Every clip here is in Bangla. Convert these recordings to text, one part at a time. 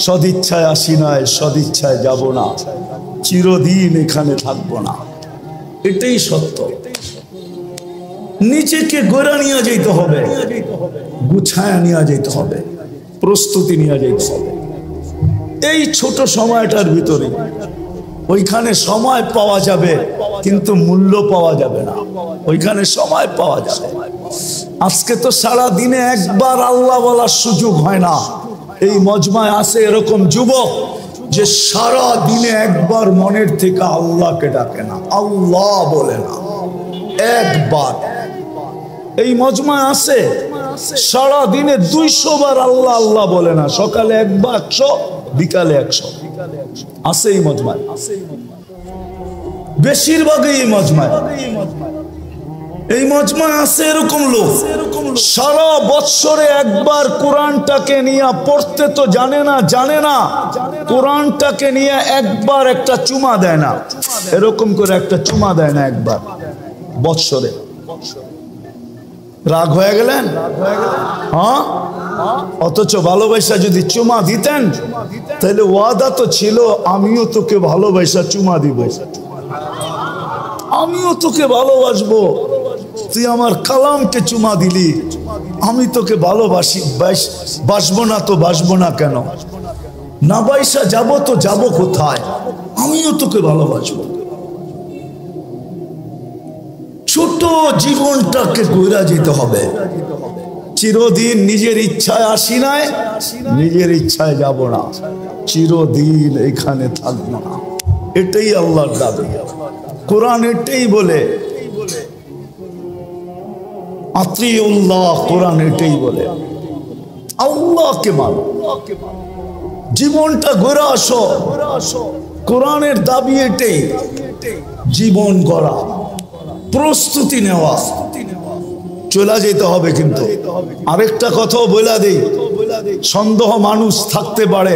সদিচ্ছায় আসি নাই, সদিচ্ছায় যাব না, চিরদিন এখানে থাকবো না। এটাই সত্য। নিজেকে গড়া নিয়ে যেতে হবে, গুছায়া নিয়ে যেতে হবে, প্রস্তুতি নিয়ে যেতে হবে। এই ছোট সময়টার ভিতরে ওইখানে সময় পাওয়া যাবে, কিন্তু মূল্য পাওয়া যাবে না। ওইখানে সময় পাওয়া যাবে। আজকে তো সারা দিনে একবার আল্লাহ বলার সুযোগ হয় না। এই মজমায় আছে এরকম যুবক যে সারা দিনে একবার মনের থেকে আল্লাহকে ডাকে না, আল্লাহ বলে না একবার। এই মজমায় আছে সারা দিনে 200 বার আল্লাহ আল্লাহ বলে না, সকালে একবার 100, বিকালে 100 আছে এই মজমায়। বেশিরভাগই এই মজমায়, এই মজমায় আছে এরকম লোক সারা বৎসরে একবার কোরআনটাকে নিয়ে পড়তে তো জানে না, কোরআনটাকে নিয়ে একবার একটা চুমা দেয় না, এরকম করে একটা চুমা দেয় না একবার বৎসরে। রাগ হয়ে গেলেন? হ্যাঁ, অথচ ভালোবাসা যদি চুমা দিতেন তাহলে ওয়াদা তো ছিল, আমিও তোকে ভালোবাসা চুমা দিব, আমিও তোকে ভালোবাসবো। তুই আমার কালামকে চুমা দিলি, আমি তোকে ভালোবাসি, বাসবো না তো বাসবো না কেন? না বাইসা যাবো তো যাবো কোথায়? আমিও তোকে ভালোবাসবো। ছোট জীবনটাকে গড়া যেতে হবে। চিরদিন নিজের ইচ্ছায় আসি নাই, নিজের ইচ্ছায় যাব না, চিরদিন এখানে থাকবো না। এটাই আল্লাহর দাবি। কোরআন এটাই বলে, আতিউল্লাহ, কোরআন এটাই বলে আল্লাহকে মানো, জীবনটা গড়া আসো। কোরআনের দাবি এটাই, জীবন গড়া, প্রস্তুতি নেওয়া, চলে যেতে হবে। কিন্তু আরেকটা কথাও বলে দেই, সন্দেহ মানুষ থাকতে পারে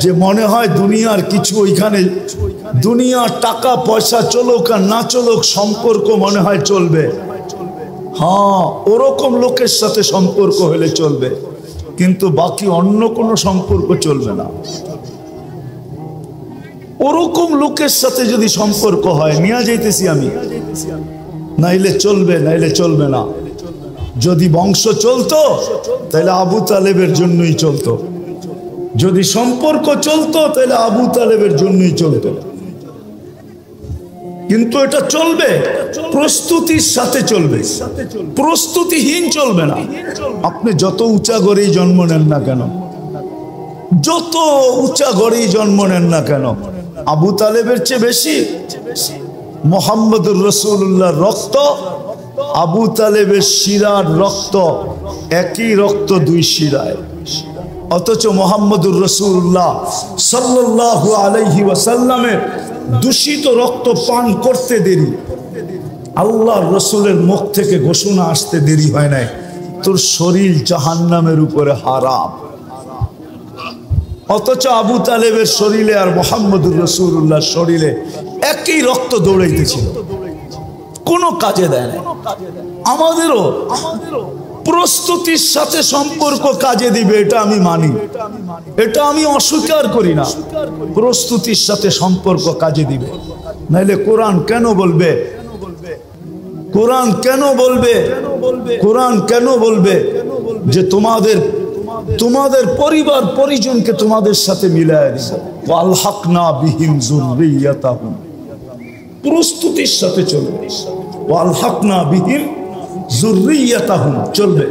যে মনে হয় দুনিয়ার কিছু ওইখানে, দুনিয়ার টাকা পয়সা চলুক আর না চলুক সম্পর্ক মনে হয় চলবে। হ্যাঁ, ওরকম লোকের সাথে সম্পর্ক হলে চলবে, কিন্তু বাকি অন্য কোনো সম্পর্ক চলবে না। ওরকম লোকের সাথে যদি সম্পর্ক হয়, নিয়ে যাইতেছি আমি, নাইলে চলবে, নাইলে চলবে না। যদি বংশ চলতো তাহলে আবু তালেবের জন্যই চলতো, যদি সম্পর্ক চলতো তাহলে আবু তালেবের জন্যই চলতো। কিন্তু এটা চলবে, প্রস্তুতির সাথে চলবে, প্রস্তুতিহীন চলবে না। আপনি যত উঁচা গড়েই জন্ম নেন না কেন, যত উঁচা গড়েই জন্ম নেন না কেন, আবু তালেবের চেয়ে বেশি মুহাম্মদুর রাসূলুল্লাহর রক্ত, আবু তালেবের শিরার রক্ত, একই রক্ত দুই শিরায়। অথচ মুহাম্মদুর রাসূলুল্লাহ সাল্লাল্লাহু আলাইহি ওয়াসাল্লামের দূষিত রক্ত পান করতে দেরি, আল্লাহর রাসূলের মুখ থেকে ঘোষণা আসতে দেরি হয় নাই, তোর শরীর জাহান্নামের উপরে হারাম। অথচ আবু তালেবের শরীরে আর মুহাম্মদুর রাসূলুল্লাহর শরীরে একই রক্ত দৌড়াইতেছিল, কোনো কাজে দেয় না। আমাদেরও প্রস্তুতির সাথে সম্পর্ক কাজে দিবে, এটা আমি মানি, এটা আমি অস্বীকার করি না। প্রস্তুতির সাথে সম্পর্ক কাজে দিবে, নাইলে কোরআন কেন বলবে, কোরআন কেন বলবে, কোরআন কেন বলবে যে তোমাদের পরিবার পরিজনকে তোমাদের সাথে মিলায় দিবে, ওয়ালহাকনা বিহিম যুররিয়াতাহুম, প্রস্তুতির সাথে চলবে, ওয়ালহাকনা বিহিম যুররিয়াতাহুম চলবে।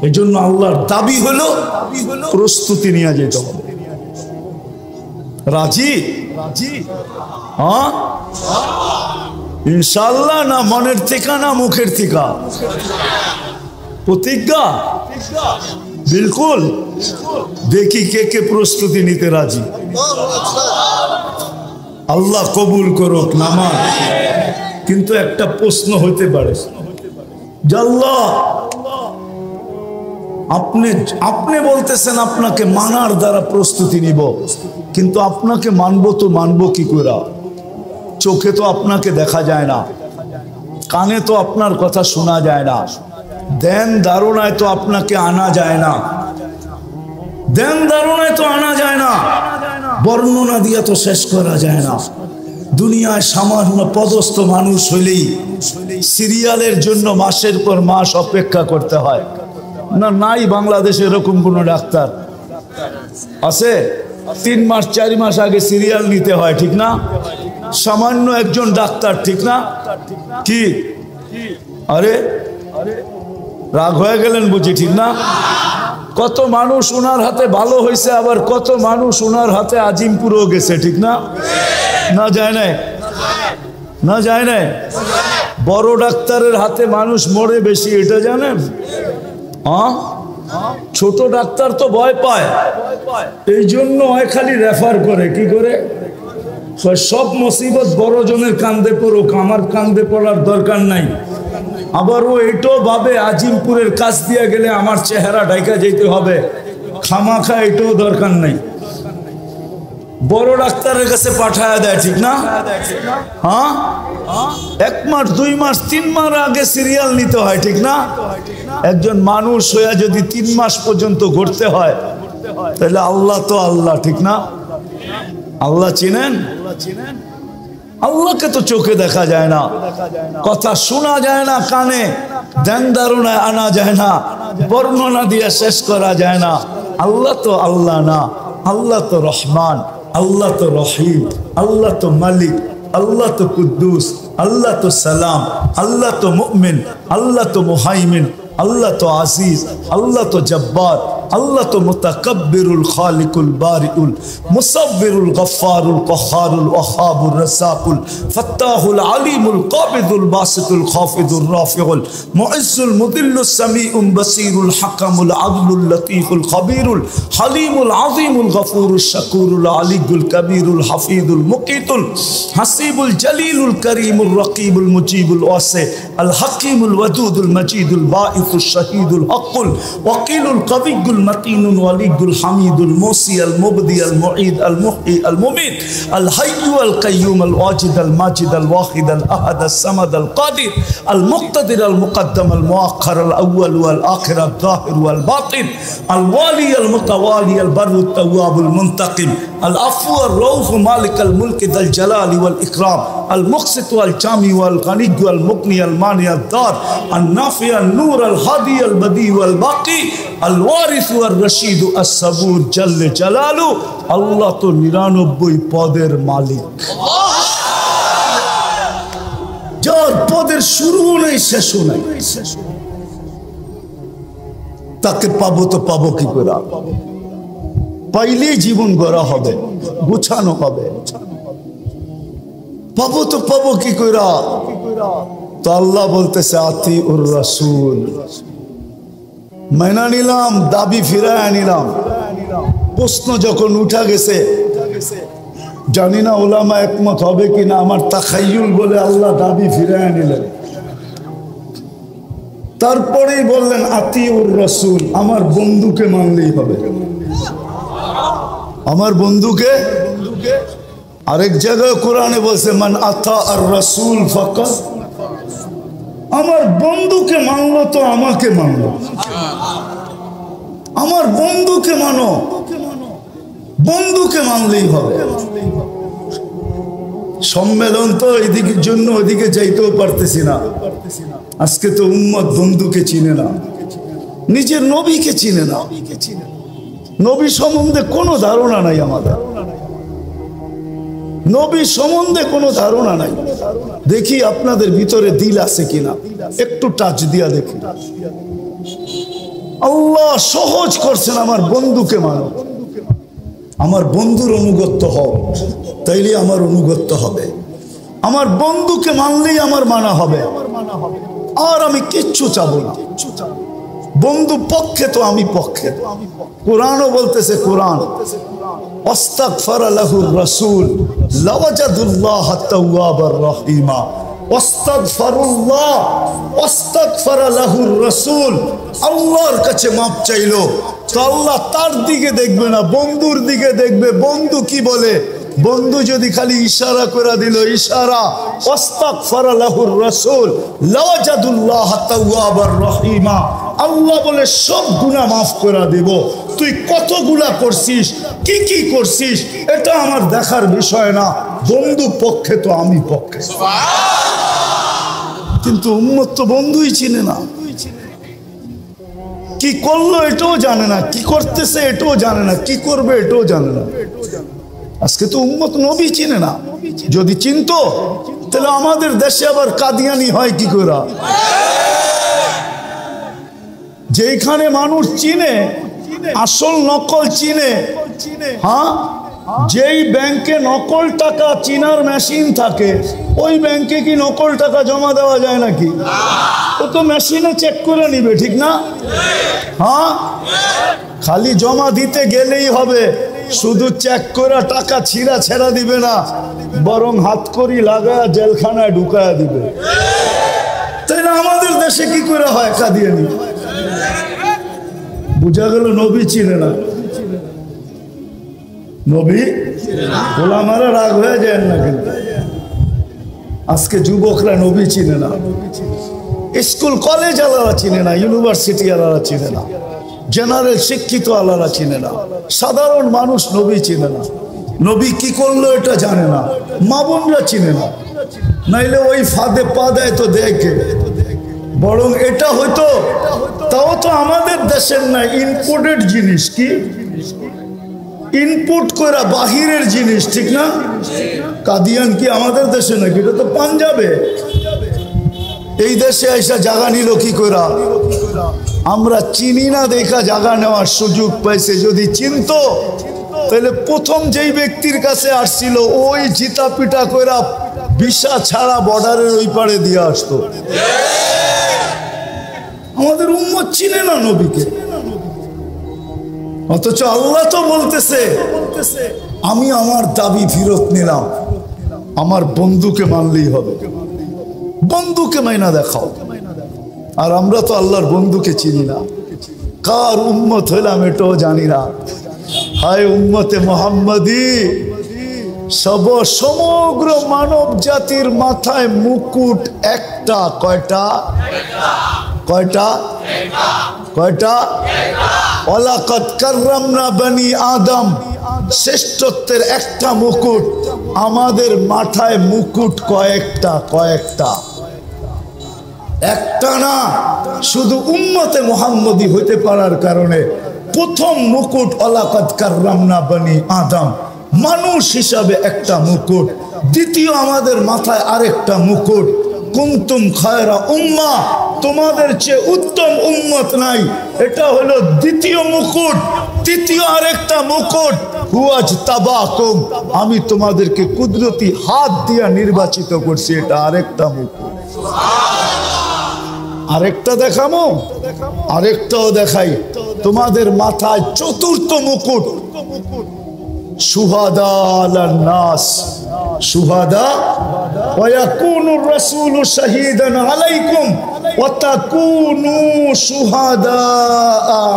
এই জন্য আল্লাহর দাবি হলো প্রস্তুতি নিয়ে যেতে হবে। রাজি? হ্যাঁ, ইনশাআল্লাহ, না মনের থেকে না মুখের থেকে? প্রতিজ্ঞা? বিলকুল। দেখি কে কে প্রস্তুতি নিতে রাজি। আল্লাহ কবুল করুক নামাজ। কিন্তু একটা প্রশ্ন হতে পারে, আল্লাহ আপনি বলতেছেন আপনাকে মানার দ্বারা প্রস্তুতি নিব, কিন্তু আপনাকে মানবো তো মানবো কি করে? চোখে তো আপনাকে দেখা যায় না, কানে তো আপনার কথা শোনা যায় না, ধ্যান ধারণায় তো আপনাকে আনা যায় না, ধ্যান ধারণায় তো আনা যায় না, বর্ণনা দিয়ে তো শেষ করা যায় না। দুনিয়ায় সামান্য পদস্থ মানুষ হইলেই সিরিয়ালের জন্য মাসের পর মাস অপেক্ষা করতে হয় না? নাই বাংলাদেশে এরকম কোন ডাক্তার আছে? 3 মাস 4 মাস আগে সিরিয়াল নিতে হয়, ঠিক না? সামান্য একজন ডাক্তার, ঠিক না? কি আরে রাগ হয়ে গেলেন বুঝি, ঠিক না? কত মানুষ ওনার হাতে ভালো হয়েছে, আবার কত মানুষ ওনার হাতে আজিমপুরও গেছে, ঠিক না? না যায় নাই, না যায় নাই। বড় ডাক্তারের হাতে মানুষ মরে বেশি, এটা জানেন? ছোট ডাক্তার তো ভয় পায়, এই জন্য খালি রেফার করে। কি করে? সব মুসিবত বড় জনের কান্দে পড়ুক, আমার কান্দে পড়ার দরকার নাই। আবার ও এটাও ভাবে আজিমপুরের কাজ দিয়ে গেলে আমার চেহারা ঢাকা যেতে হবে, খামাখা এটাও দরকার নাই, বড় ডাক্তারের কাছে পাঠায় দেয়, ঠিক না? হ্যাঁ, 1 মাস 2 মাস 3 মাস আগে সিরিয়াল নিতে হয়, ঠিক না? একজন মানুষ হইয়া যদি 3 মাস পর্যন্ত ঘুরতে হয়, তাহলে আল্লাহ তো আল্লাহ, ঠিক না? আল্লাহ চিনেন? আল্লাহকে তো চোখে দেখা যায় না, কথা শোনা যায় না কানে, ধ্যান ধারণায় আনা যায় না, বর্ণনা দিয়ে শেষ করা যায় না। আল্লাহ তো আল্লাহ না, আল্লাহ তো রহমান, আল্লাহ তো রহিম, আল্লাহ তো মালিক, আল্লাহ তো কুদ্দুস, আল্লাহ তো সালাম, আল্লাহ তো মুমিন, আল্লাহ তো মুহাইমিন, আল্লাহ তো আজিজ, আল্লাহ তো জব্বার, আল্লাহ তো মুতাকাব্বিরুল খালিকুল বারিউল মুসাব্বিরুল গফফারুল কহারুল ওয়াহাবুর রাসাকুল ফাত্তাহুল আলিমুল কাবিদুল বাসিতুল খাফিদুর রাফিউল মুইজ্জুল মুদিল্লুস সামিউল বাসিরুল হাকামুল আদলুল লতীফুল খবীরুল হালিমুল আযীমুল গফুরুশ শাকুরুল আলিয়ুল কবীরুল হাফিজুল মুকিতুল হাসিবুল জলিলুল করিমুর রকিবুল মুজিবুল ওয়াসি আল হাকিমুল ওয়াদুদুল মজিদুল বাঈসুশ শাহীদুল হকুল ওয়াকিলুল কবিয়ুল متين ولي الحميد الموصي المبدي المعيد المحيي المميت الحي القيوم الواجد الماجد الواحد الأحد الصمد القادر المقتدر المقدم المؤخر الأول والآخر الظاهر والباطن الوالي المتوالي البر التواب المنتقم العفو الرؤوف مالك الملك ذا الجلال والإكرام المقسط والجامع والغني والمغني المانع الضار النافع النور الهادي البديع والباقي الوارث والرشيد الصبور جل جلاله আল্লাহ তো 99 পদের মালিক, যার পদের শুরু নেই শেষ নেই। তাকে পাবো তো পাবো কি করে? পাইলেই জীবন গড়া হবে, গুছানো হবে। পাবো তো পাবো কি করে? তো আল্লাহ বলতেছে আতিউর রাসূল, মাইনা নিলাম, দাবি ফিরায় নিলাম। প্রশ্ন যখন উঠা গেছে, জানি না ওলামা একমত হবে কিনা, আমার তাখাইয়ুল বলে আল্লাহ দাবি ফিরায় নিলেন। তারপরেই বললেন আতিউর রাসূল, আমার বন্ধুকে মানলেই হবে, আমার বন্ধুকে। আরেক জায়গায় কোরআনে বলছে মান আতা আর রাসূল ফাকাত, আমার বন্ধুকে মানলো তো আমাকে মানলো, আমার বন্ধুকে মানো, বন্ধুকে মানলেই হবে। সম্মেলন তো এদিকের জন্য ওদিকে যাইতেও পারতেছি না। আজকে তো উম্মত বন্ধুকে চিনে না, নিজের নবীকে চিনে না, নবী সম্বন্ধে কোনো ধারণা নাই আমাদের, নবী সম্বন্ধে কোনো ধারণা নাই। দেখি আপনাদের ভিতরে দিল আছে কিনা, একটু টাচ দিয়া দেখি। আল্লাহ সহজ করছেন, আমার বন্ধুকে মানো, আমার বন্ধুর অনুগত্য হও, তাইলে আমার অনুগত্য হবে। আমার বন্ধুকে মানলেই আমার মানা হবে, আর আমি কিচ্ছু চাবো না। বন্ধু পক্ষে তো আমি পক্ষে। কোরআনও বলতেছে, কোরআন আস্তাগফারা লাহুর রাসূল লাওয়াজাদুল্লাহ তাওয়াবার রহিমা। আস্তাগফারুল্লাহ আস্তাগফারা লাহুর রাসূল, আল্লাহর কাছে মাপ চাইলো তো আল্লাহ তার দিকে দেখবে না, বন্ধুর দিকে দেখবে। বন্ধু কি বলে বন্ধু যদি খালি ইশারা করে দিল, ইশারা ওয়াস্তাগফারা লাহুর রাসূল লাওয়াজাদুল্লাহ তাওয়াবার রহিমা, আল্লাহ বলে সব গুনাহ মাফ করে দেব। তুই কত গুনাহ করছিস, কি কি করছিস, এটা আমার দেখার বিষয় না, বন্ধু পক্ষে তো আমি পক্ষে। কিন্তু উম্মত তো বন্ধুই চিনে না, কি করলো এটাও জানে না, কি করতেছে এটাও জানে না, কি করবে এটাও জানে না। আজকে তো উম্মত নবী চিনে না। যদি চিনতো তাহলে আমাদের দেশে আবার কাদিয়ানি হয় কি করে? যেখানে মানুষ চিনে, আসল নকল চিনে। হ্যাঁ, যেই ব্যাংকে নকল টাকা চিনার মেশিন থাকে, ওই ব্যাংকে কি নকল টাকা জমা দেওয়া যায় নাকি? ও তো মেশিনে চেক করে নিবে, ঠিক না? হ্যাঁ, খালি জমা দিতে গেলেই হবে, শুধু চেক করে টাকা ছিঁড়া ছেড়া দিবে না, বরং হাতকড়ি লাগায় জেলখানায় ঢুকায়া দিবে। তাই না? আমাদের দেশে কি করে হয় কাদিয়ানি? বুঝা গেল নবী চিনে না। নবী ওলামারা রাগ হয়ে যায় না, কিন্তু আজকে যুবকরা নবী চিনে না, স্কুল কলেজ আলারা চিনে না, ইউনিভার্সিটি আলারা চিনে না, জেনারেল শিক্ষিত আলারা চিনে না, সাধারণ মানুষ নবী চিনে না। নবী কি করলো এটা জানে না, মা বোনরা চিনে না, নাইলে ওই ফাঁদে পা দেয় তো দেখে। বরং এটা হয়তো, তাও তো আমাদের দেশের না, ইম্পোর্টেড জিনিস। কি ইনপুট করা বাহিরের জিনিস, ঠিক না? কাদিয়ান কি আমাদের দেশে নাকি? এটা তো পাঞ্জাবে। এই দেশে আইসা জায়গা নিল কি করা? আমরা চিনি না দেখা জায়গা নেওয়ার সুযোগ পাইছে। যদি চিনতো তাহলে প্রথম যেই ব্যক্তির কাছে আসছিল ওই জিতা পিটা কইরা ভিসা ছাড়া বর্ডারের ওই পারে দিয়ে আসতো। আমাদের উম্মত চিনে না নবীকে, অথচ আল্লাহ তো বলতেছে আমি আমার দাবি ফেরত নিলাম, আমার বন্ধুকে মানলেই হবে, বন্ধুকে মাইনা দেখাও। আর আমরা তো আল্লাহর বন্ধুকে চিনি না, কার উম্মত হইলাম এটাও জানি না। হায় উম্মতে মুহাম্মাদি, সমগ্র মানব জাতির মাথায় মুকুট একটা। কয়টা? কয়টা? কয়টা? ওয়ালাকাদ কাররামনা বনি আদম, শ্রেষ্ঠত্বের একটা মুকুট। আমাদের মাথায় মুকুট কয়েকটা? কয়েকটা, একটা না। শুধু উম্মতে মুহাম্মদী হইতে পারার কারণে প্রথম মুকুট ওয়ালাকাদ কাররামনা বনি আদম, মানুষ হিসাবে একটা মুকুট। দ্বিতীয় আমাদের মাথায় আরেকটা মুকুট, কুনতুম খায়রা উম্মাহ, তোমাদের চেয়ে উত্তম উম্মত নাই, এটা হলো দ্বিতীয় মুকুট। তৃতীয় আরেকটা মুকুট, হুয়াজতাবাকুম, আমি তোমাদেরকে কুদরতি হাত দিয়া নির্বাচিত করছি, এটা আরেকটা মুকুট। আরেকটা দেখামো, আরেকটাও দেখাই। তোমাদের মাথায় চতুর্থ মুকুট, শুহাদা আলান নাস, শুহাদা ওয়া ইয়াকুনুর রাসূলু শাহীদান আলাইকুম ওয়া তাকুনু শুহাদা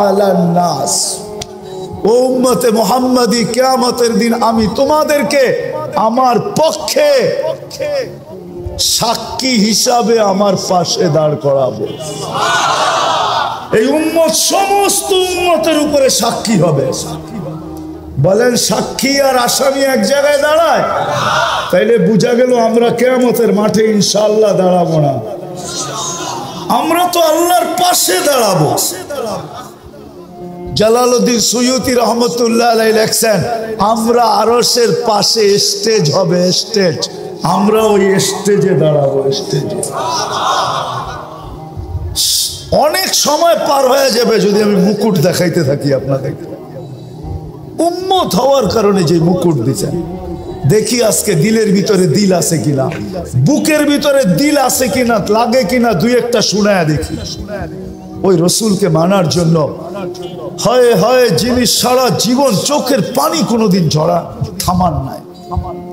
আলান নাস। ও উম্মতে মুহাম্মাদি, কিয়ামতের দিন আমি তোমাদেরকে আমার পক্ষে সাক্ষী হিসাবে আমার পাশে দাঁড় করাবো। এই উম্মত সমস্ত উম্মতের উপরে সাক্ষী হবে। বলেন সাক্ষী আর আসামি এক জায়গায় দাঁড়ায়? তাইলে বুঝা গেল আমরা কিয়ামতের মাঠে ইনশাআল্লাহ দাঁড়াবো না, আমরা তো আল্লাহর পাশে দাঁড়াবো। জালালউদ্দিন সুয়ুতি রহমতুল্লাহ আলাইহি লেখছেন, আমরা আরশের পাশে স্টেজ হবে, স্টেজ, আমরা ওই স্টেজে দাঁড়াবো, স্টেজে। অনেক সময় পার হয়ে যাবে যদি আমি মুকুট দেখাইতে থাকি আপনাদেরকে। উম্মত হওয়ার কারণে যে মুকুট দিচ্ছেন, দেখি আজকে দিলের ভিতরে দিল আছে কিনা, বুকের ভিতরে দিল আছে কিনা, লাগে কিনা, দুই একটা শুনায়া দেখি। ওই রসুলকে মানার জন্য হয় হয় যিনি সারা জীবন চোখের পানি কোনোদিন ঝরা থামান নাই,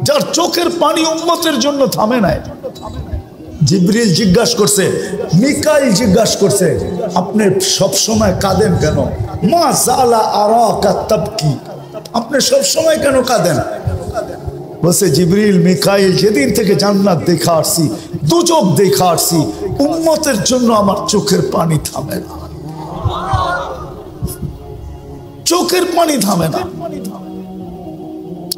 যার চোখের পানি উম্মতের জন্য থামে নাই। জিবরিল জিজ্ঞাসা করছে, মিকাইল জিজ্ঞাসা করছে, আপনি সব সময় কাঁদেন কেন? মা জালা আরাকা তাবকি, আপনি সব সময় কেন কাঁদেন? বলছে জিবরিল মিকাইল যেদিন থেকে জান্নাত দেখা আসছি, দুজক দেখা আসছি, উম্মতের জন্য আমার চোখের পানি থামে না, চোখের পানি থামে না।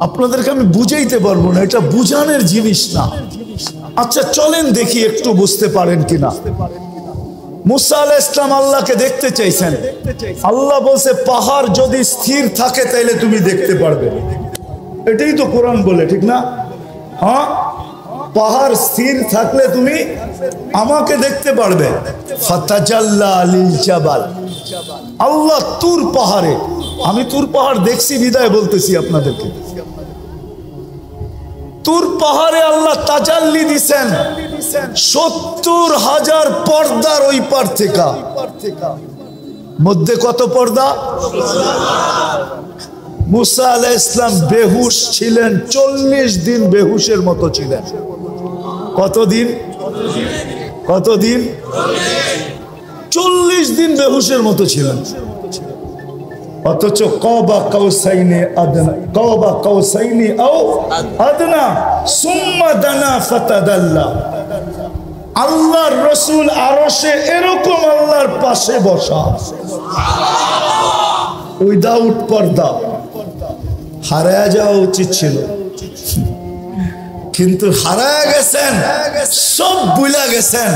আপনাদেরকে আমি বুঝাইতে পারবো না, এটা বুঝানোর জিনিস না। আচ্ছা চলেন দেখি একটু বুঝতে পারেন কিনা। মুসা আলাইহিস সালাম আল্লাহকে দেখতে চাইছেন, আল্লাহ বলছে পাহাড় যদি স্থির থাকে তাইলে তুমি দেখতে পারবে। এটাই তো কোরআন বলে, ঠিক না? হ্যাঁ, পাহাড় স্থির থাকলে তুমি আমাকে দেখতে পারবে। ফাতাজাল্লা লিল জাবাল, আল্লাহ তুর পাহাড়ে, আমি তুর পাহাড় দেখছি বিদায় বলতেছি আপনাদেরকে, তুর পাহাড়ে আল্লাহ তাজাল্লি দিছেন ৭০,০০০ পর্দার ওই পার থেকে। মধ্যে কত পর্দা? মুসা আলাইহিস সালাম বেহুশ ছিলেন, ৪০ দিন বেহুশের মতো ছিলেন। কতদিন? কতদিন? ৪০ দিন বেহুশের মতো ছিলেন। অথচ কাবা কাউসাইনি আদনা, কাবা কাউসাইনি আও আদনা সুম্মা দানা ফাতাদাল্লা। আল্লাহর রাসূল আরশে এরকম আল্লাহর পাশে বসা, উইদাউট পর্দা। হারায়া যাওয়া উচিত ছিল, কিন্তু হারায়া গেছেন, সব ভুলে গেছেন।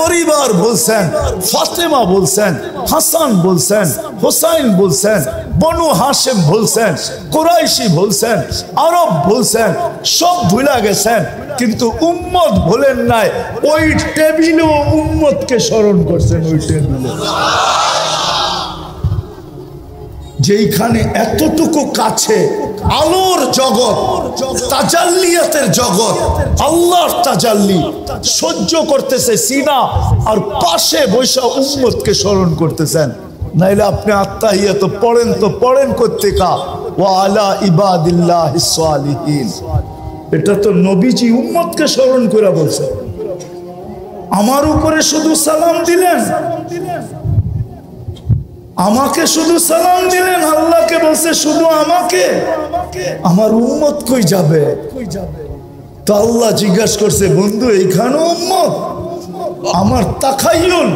পরিবার বলছেন, ফাতেমা বলছেন, হাসান বলছেন, হুসাইন বলছেন, বনু হাশেম বলছেন, কুরাইশি বলছেন, আরব বলছেন, সব ভুলে গেছেন। কিন্তু উম্মত ভুলেন নাই। ওই টেবিলেও উম্মতকে স্মরণ করছেন, ওই টেবিলে যেইখানে এতটুকু কাছে আলোর জগৎ, তাজাল্লিয়াতের জগৎ, আল্লাহর তাজাল্লি সহ্য করতেছে সিনা, আর পাশে বৈশা উম্মতকে স্মরণ করতেছেন। নাইলে আপনি আত্তাহিয়াত পড়েন তো পড়েন কোত্থেকা, ওয়া আলা ইবাদিল্লাহিস সালিহিন। এটা তো নবীজি উম্মতকে স্মরণ করে বলছে। আমার উপরে শুধু সালাম দিলেন, আমাকে শুধু সালাম দিলেন, আল্লাহকে বলছে শুধু আমাকে, আমার উম্মত কই যাবে? তো আল্লাহ জিজ্ঞাসা করছে, বন্ধু এইখানে উম্মত? আমার তাখায়ুল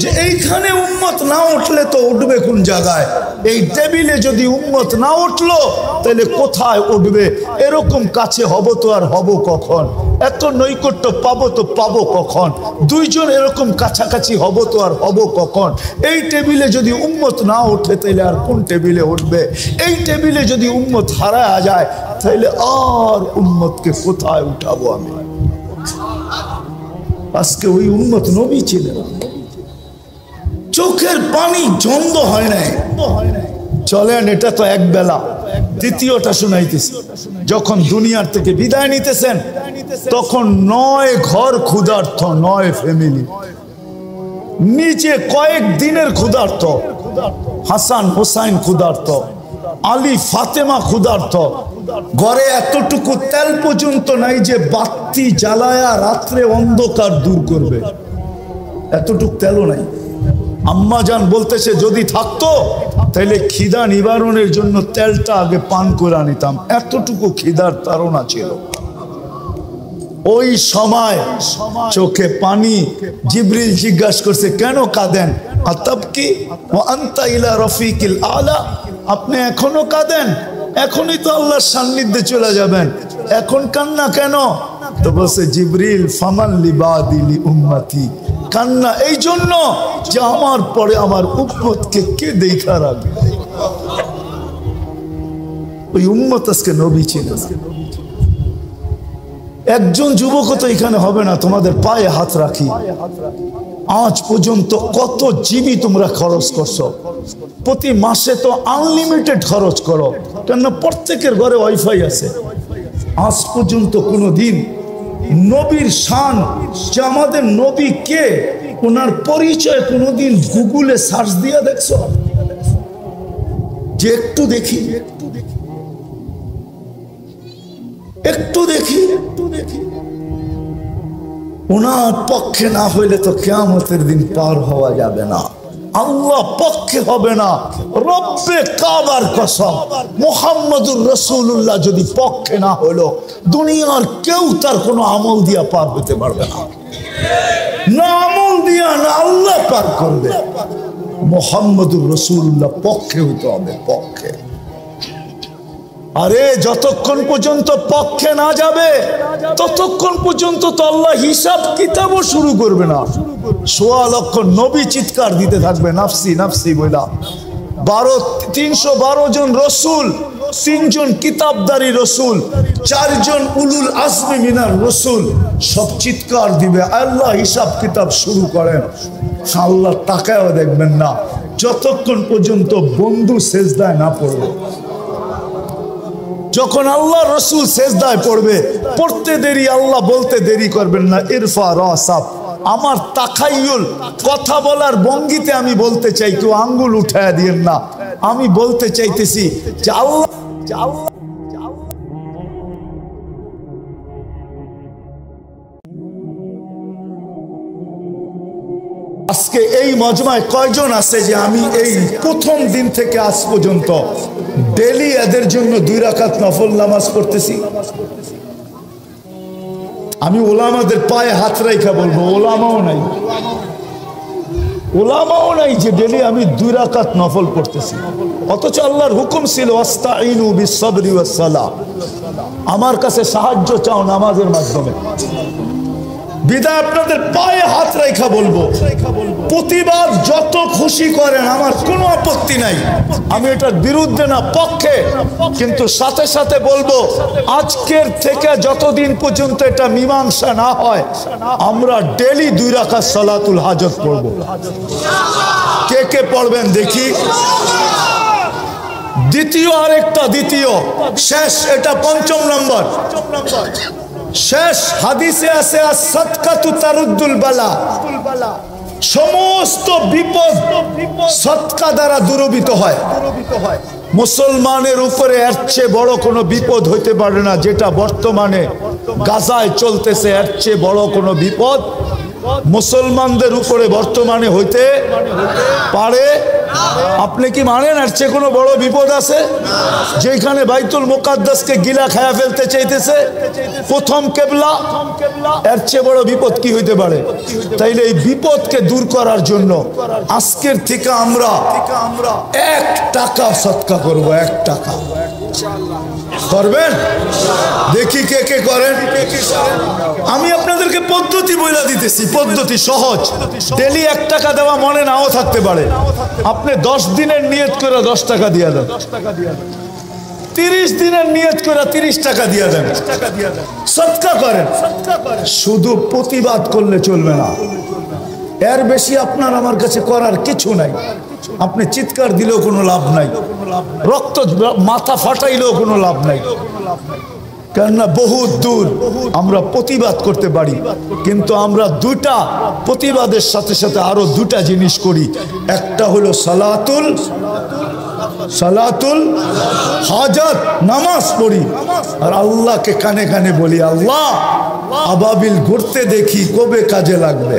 যে এইখানে উম্মত না উঠলে তো উঠবে কোন জায়গায়? এই টেবিলে যদি উম্মত না উঠলো তাহলে কোথায় উঠবে? এরকম কাছে হব তো আর হব কখন? এত নৈকট্য পাবো তো পাবো কখন? দুইজন এরকম কাছাকাছি হব তো আর হব কখন? এই টেবিলে যদি উম্মত না ওঠে তাহলে আর কোন টেবিলে উঠবে? এই টেবিলে যদি উম্মত হারায় যায় তাহলে আর উম্মতকে কোথায় উঠাবো আমি? আজকে ওই উম্মত নবী ছিলেন, চোখের পানি জন্দ হয় নাই। চলেন, এটা তো এক বেলা, দ্বিতীয়টা শুনাইতেছি। যখন দুনিয়ার থেকে বিদায় নিতেছেন তখন ৯ ঘর ক্ষুধার্ত, ৯ ফ্যামিলি, নিচে কয়েক দিনের ক্ষুধার্ত। হাসান হুসাইন ক্ষুধার্ত, আলী ফাতেমা ক্ষুধার্ত। ঘরে এতটুকু তেল পর্যন্ত নাই যে বাতি জ্বালায়া রাত্রে অন্ধকার দূর করবে, এতটুকু তেলও নাই। আম্মা জান বলতেছে যদি থাকতো তাহলে খিদা নিবারণের জন্য তেলটা আগে পান করে নিতাম, এতটুকু খিদার তাড়না ছিল। ওই সময় চোখে পানি। জিবরিল জিজ্ঞাসা করছে, কেন কাঁদেন? আতাবকি ওয়া আনতা ইলা রফিকিল আলা, আপনি এখনো কাঁদেন? এখনই তো আল্লাহর সান্নিধ্যে চলে যাবেন, এখন কান্না কেন? তো বলছে জিবরিল, ফামান লিবাদি লি উম্মতি, কান্না এই জন্য যে আমার পরে আমার উম্মতকে কে দেখা রাখবে। ওই উম্মত আজকে নবী ছিল। একজন যুবক তো এখানে হবে না, তোমাদের পায়ে হাত রাখি। আজ পর্যন্ত কত জিবি তোমরা খরচ করছো? প্রতি মাসে তো আনলিমিটেড খরচ করো, কেননা প্রত্যেকের ঘরে ওয়াইফাই আছে। আজ পর্যন্ত কোনোদিন নবীর শান, যে আমাদের নবী কে, ওনার পরিচয় কোনোদিন গুগলে সার্চ দিয়ে দেখছো? যে একটু দেখি, একটু দেখি, ওনার পক্ষে না হইলে তো কিয়ামতের দিন পার হওয়া যাবে না। আল্লাহ পক্ষে হবে না। রব্বে কাবার কসম, মুহাম্মদুর রাসূলুল্লাহ যদি পক্ষে না হলো, দুনিয়ার কেউ তার কোনো আমল দিয়া পার হতে পারবে না। না আমল দিয়া, না আল্লাহ পার করবে। মুহাম্মদুর রাসূলুল্লাহ পক্ষে হইতে হবে, পক্ষে। আরে যতক্ষণ পর্যন্ত পক্ষে না যাবে ততক্ষণ পর্যন্ত তো আল্লাহ হিসাব কিতাবও শুরু করবে না। ১৬ লক্ষ নবী চিৎকার দিতে থাকবে নাফসি নাফসি বইলা। ৩১২ জন রসুল, ৩ জন কিতাবদারি রসুল, ৪ জন উলুল আজমি মিনার রসুল সব চিৎকার দিবে, আল্লাহ হিসাব কিতাব শুরু করেন। আল্লাহ তাকায়ও দেখবেন না যতক্ষণ পর্যন্ত বন্ধু সেজদায় না পড়বে। যখন আল্লাহ রসুল সেজদায় পড়বে, পড়তে দেরি, আল্লাহ বলতে দেরি করবেন না, ইরফা রাসাব। আমার তাখাইয়ুল, কথা বলার ভঙ্গিতে আমি বলতে চাই, কেউ আঙ্গুল উঠায় দিয়েন না। আমি বলতে চাইতেছি যে আল্লাহ আজকে এই মজমায় কয়জন আছে যে আমি এই প্রথম দিন থেকে আজ পর্যন্ত ডেলি এদের জন্য 2 রাকাত নফল নামাজ পড়তেছি? আমি ওলামাদের পায়ে হাত রাইখা বলবো, ওলামাও নাই, ওলামাও নাই যে ডেলি আমি 2 রাকাত নফল পড়তেছি। অথচ আল্লাহর হুকুম ছিল আস্তাইনু বিসসবরি ওয়াস সালাহ, আমার কাছে সাহায্য চাও নামাজের মাধ্যমে। বিদায় আপনাদের পায়ে হাত রাইখা বলবো, প্রতিবাদ যত খুশি করেন, আমার কোনো আপত্তি নাই, আমি এটার বিরুদ্ধে না, পক্ষে। কিন্তু সাথে সাথে বলবো, আজকের থেকে যতদিন পর্যন্ত এটা মীমাংসা না হয়, আমরা ডেলি 2 রাকাত সালাতুল হাজত পড়ব। কে কে পড়বেন দেখি? দ্বিতীয়, আরেকটা দ্বিতীয় শেষ, এটা ৫ম নম্বর শেষ। হাদিসে আছে সাদকাতু তারুদ্দুল বালা, সমস্ত বিপদ সদকা দ্বারা দূরীভূত হয়। মুসলমানের উপরে এর চেয়ে বড় কোনো বিপদ হইতে পারে না, যেটা বর্তমানে গাজায় চলতেছে। এর চেয়ে বড় কোনো বিপদ মুসলমানদের উপরে বর্তমানে হইতে পারে? আপনি কি মানেন এর চেয়ে কোনো বড় বিপদ আছে? যেখানে বাইতুল মুকাদ্দাসকে গিলা খায়া ফেলতে চাইতেছে প্রথম কেবলা, এর চেয়ে বড় বিপদ কি হইতে পারে? তাইলে এই বিপদকে দূর করার জন্য আজকের থেকে আমরা 1 টাকা সদকা করব। 1 টাকা করবেন? দেখি কে কে করেন। আমি আপনাদেরকে পদ্ধতি বলে দিতেছি, পদ্ধতি সহজ। ডেলি 1 টাকা দেওয়া মনে নাও থাকতে পারে, আপনি 10 দিনের নিয়ত করে 10 টাকা দিয়ে দেন, 30 দিনের নিয়ত করে 30 টাকা দিয়ে দেন, সদকা করেন। শুধু প্রতিবাদ করলে চলবে না, এর বেশি আপনার আমার কাছে করার কিছু নাই। আপনি চিৎকার দিলেও কোনো লাভ নাই, রক্ত মাথা ফাটাইলেও কোনো লাভ নাই, কেননা বহুত দূর আমরা প্রতিবাদ করতে পারি। কিন্তু আমরা 2টা প্রতিবাদের সাথে সাথে আরো 2টা জিনিস করি। একটা হলো সালাতুল হাজাত, নামাজ পড়ি, আর আল্লাহকে কানে কানে বলি, আল্লাহ আবাবিল ঘুরতে দেখি কবে কাজে লাগবে।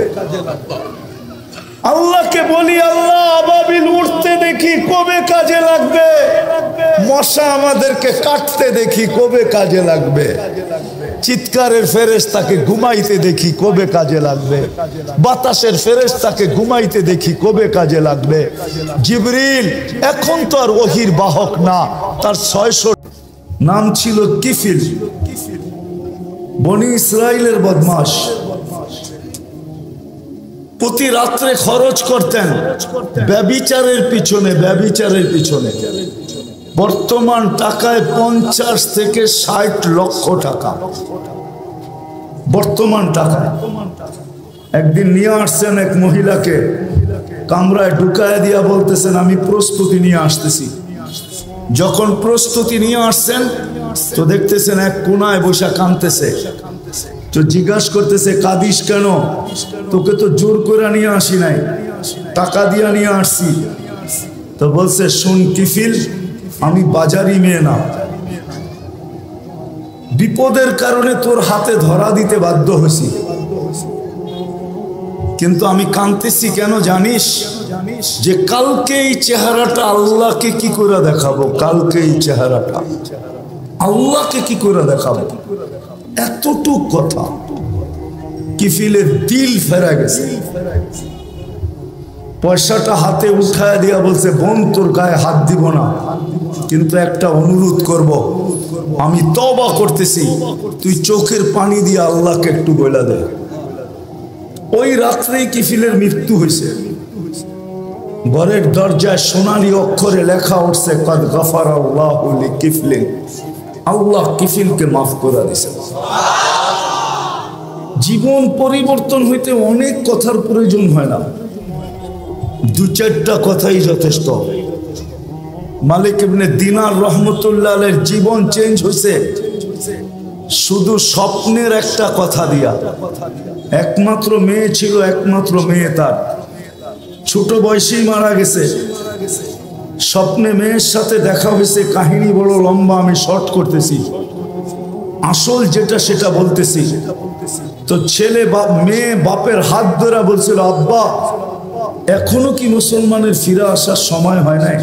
আল্লাহকে বলি, আল্লাহ আবাবিল উঠতে দেখি কবে কাজে লাগবে, মশা আমাদেরকে কাটতে দেখি কবে কাজে লাগবে, চিৎকারের ফেরেশতাকে ঘুমাইতে দেখি কবে কাজে লাগবে, বাতাসের ফেরেশতাকে ঘুমাইতে দেখি কবে কাজে লাগবে। জিবরিল এখন তো আর ওহির বাহক না, তার 600 নাম ছিল কিফিল, বনি ইসরাইলের বদমাশ। প্রতি রাত্রে খরচ করতেন ব্যভিচারের পিছনে, ব্যভিচারের পিছনে। বর্তমান টাকায় 50 থেকে 60 লক্ষ টাকা বর্তমান টাকায়। একদিন নিয়ে আসছেন এক মহিলাকে, কামরায় ঢুকায় দিয়া বলতেছেন আমি প্রস্তুতি নিয়ে আসতেছি। যখন প্রস্তুতি নিয়ে আসছেন তো দেখতেছেন এক কোনায় বসে কাঁদতেছে। তো জিজ্ঞাসা করতেছে কাঁদিস কেন? তোকে তো জোর করে নিয়ে আসি নাই, টাকা দিয়া নিয়ে আসছি। তো বলছে শুন কিফিল, আমি বাজারি মেয়ে না, বিপদের কারণে তোর হাতে ধরা দিতে বাধ্য হয়েছি, কিন্তু আমি কাঁদতেছি কেন জানিস? যে কালকে এই চেহারাটা আল্লাহকে কি করে দেখাবো, কালকে এই চেহারাটা আল্লাহকে কি করে দেখাবো। এতটুক কথা কিফিলের দিল ফেরা গেছে। পয়সাটা হাতে উঠায় দিয়া বলছে, বোন তোর গায়ে হাত দিব না, কিন্তু একটা অনুরোধ করব, আমি তওবা করতেছি, তুই চোখের পানি দিয়ে আল্লাহকে একটু বলে দে। ওই রাত্রেই কিফিলের মৃত্যু হয়েছে। ঘরের দরজায় সোনালী অক্ষরে লেখা উঠছে, কদ গফারাল্লাহু লিকিফলিন, আল্লাহ কিফিলকে মাফ করে দিয়েছে। জীবন পরিবর্তন হইতে অনেক কথার প্রয়োজন হয় না, দু চারটা কথাই যথেষ্ট। মালিক ইবনে দিনার রহমতুল্লাহ আলাইহির জীবন চেঞ্জ হয়েছে শুধু স্বপ্নের একটা কথা দিয়া। একমাত্র মেয়ে ছিল, একমাত্র মেয়ে তার ছোট বয়সেই মারা গেছে। স্বপ্নে মেয়ের সাথে দেখা হয়েছে, কাহিনী বড় লম্বা, আমি শর্ট করতেছি, আসল যেটা সেটা বলতেছি। তো ছেলে মেয়ে বাপের হাত ধরে বলছিল, আব্বা এখনো কি মুসলমানের ফিরে আসার সময় হয় নাই?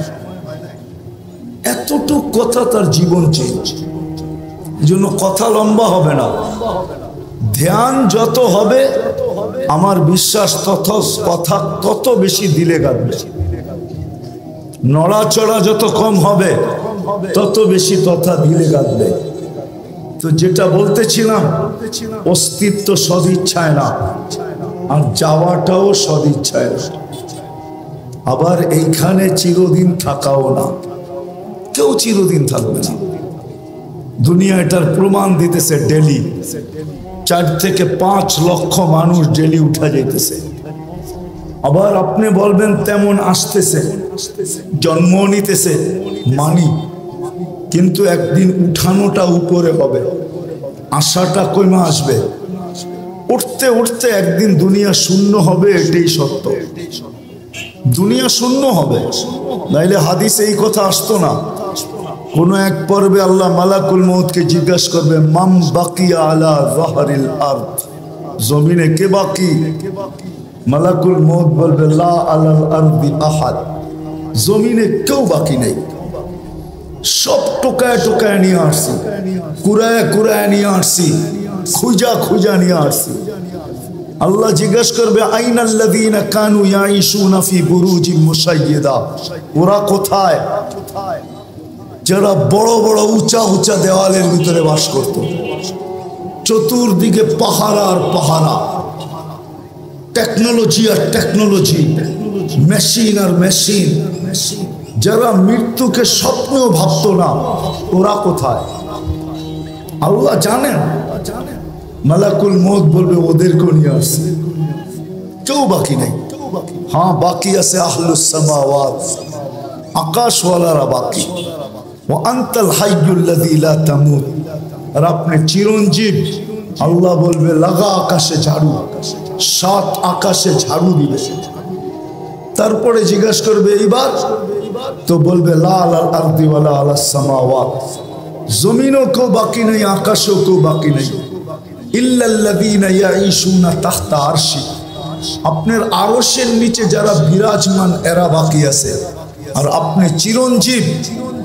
এতটুক কথা তার জীবন চেঞ্জ। এই জন্য কথা লম্বা হবে না, ধ্যান যত হবে আমার বিশ্বাস কথা তত বেশি দিলে গাঁথবে। নড়াচড়া যত কম হবে তত বেশি তথা দিলে গাঁথবে। তো যেটা বলতেছিলাম, অস্তিত্ব সদিচ্ছায় না, আর যাওয়াটাও সদিচ্ছায় না। আবার এইখানে চিরদিন থাকাও না, কেউ চিরদিন থাকবে না। দুনিয়া এটার প্রমাণ দিতেছে। ডেলি 4 থেকে 5 লক্ষ মানুষ ডেলি উঠা যাইতেছে। আবার আপনি বলবেন তেমন আসতেছে, জন্ম নিতেছে, মানি, কিন্তু একদিন উঠানোটা উপরে হবে, আশাটা কমে আসবে। উঠতে উঠতে একদিন দুনিয়া শূন্য হবে, এটাই সত্য। দুনিয়া শূন্য হবে, নাইলে হাদিসে এই কথা আসতো না। কোন এক পর্বে আল্লাহ মালাকুল মউতকে জিজ্ঞাসা করবে, মাম বাকিয়া আলা যাহরিল আরদ, জমিনে কে বাকি? মালাকুল মউত বলবে, লা আলাল আরদি আহাদ, জমিনে কেউ বাকি নেই। সব টোকায় টোকায় নিয়ে আসছি, কুরায় কুরায় নিয়ে আসছি, খুঁজা খুঁজা নিয়ে আসছি। আল্লাহ জিজ্ঞাসা করবে, আইনাল্লাযীনা কানু ইয়াঈশুনা ফি বুরুজিম মুশাইয়্যিদা, ওরা কোথায়? যারা বড় বড় উঁচা উঁচা দেওয়ালের ভিতরে বাস করত, চতুর্দিকে পাহারা আর পাহারা, টেকনোলজি আর টেকনোলজি, মেশিন আর মেশিন। যারা মৃত্যুকে স্বপ্নেও ভাবত না, ওরা কোথায়? আল্লাহ জানেন। মালাকুল মউত বলবে, ওদেরকেও নিয়ে আসছে, কেউ বাকি নেই। হ্যাঁ, বাকি আছে আহলুস সামাওয়াত, আকাশওয়ালারা বাকি। ওয়া আনতাল হাইয়ুল্লাযী লা তামুত, আর আপনি চিরঞ্জীব। আল্লাহ বলবে, লাগা আকাশে ঝাড়ু, 7 আকাশে ঝাড়ু দিবে। তারপরে জিজ্ঞাসা করবে, এইবার? তো বলবে, লা আলাল আরদি ওয়ালা আলাস সামাওয়াত, জমিনও কেউ বাকি নেই, আকাশও কেউ বাকি নেই। ইল্লাল্লাযীনা ইয়াঈশুনা তাহতা আরশি, আপনার আরশের নিচে যারা বিরাজমান এরা বাকি আছে। আর আপনি চিরঞ্জীব,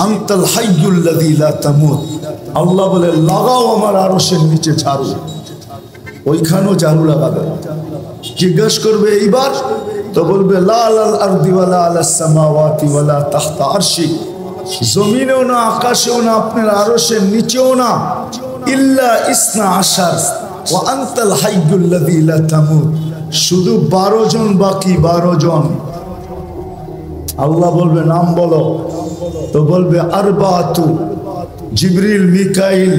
আনতাল হাইয়ুল্লাযী লা তামুত। আল্লাহ বলে, লাগাও আমার আরশের নিচে ঝাড়ু। ওইখানেও ঝাড়ু লাগাবে। জিজ্ঞাসা করবে, এইবার? তো বলবে, লা আলাল আরদি ওয়ালা আলাস সামাওয়াতি ওয়ালা তাহতা আরশি, জমিনেও না, আকাশেও না, আপনার আরশের নিচেও না। ইল্লা ইসনা আশার ওয়া আনতাল হাইয়ুল্লাযী লা তামুত, শুধু 12 জন বাকি, 12 জন। আল্লাহ বলবে, নাম বলো। তো বলবে, আরবাতু, জিবরিল, মিকাইল,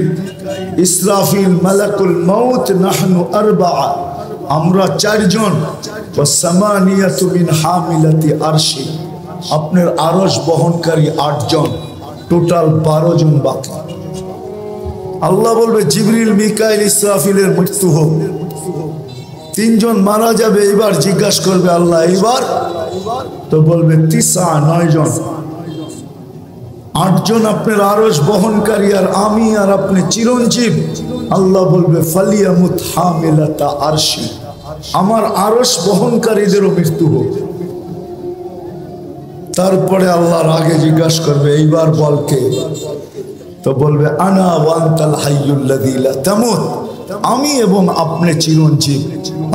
ইসরাফিল, মালাকুল মউত, নাহনু আরবাআ, আমরা 4 জন। ওয়া সামানিয়াতু মিন হামিলাতি আরশি, আপনার আরশ বহনকারী 8 জন, টোটাল 12 জন বাকি। আল্লাহ বলবে, জিবরিল, মিকাইল, ইসরাফিলের মৃত্যু হোক, 3 জন মারা যাবে। এবার জিজ্ঞাসা করবে আল্লাহ, এইবার? তো বলবে, 9 জন, 8 জন আপনার আরশ বহনকারী, আর আমি আর আপনি চিরঞ্জীব। আল্লাহ বলবে, ফালিয়ামুত হামিলাতা আরশি, আমার আরশ বহনকারীদেরও মৃত্যু হোক। তারপরে আল্লাহর আগে জিজ্ঞাসা করবে এইবার বল কে? তো বলবে আনা ওয়ান্তাল হাইয়ুল্লাযী লা তামুত, আমি এবং আপনি চিরঞ্জীব।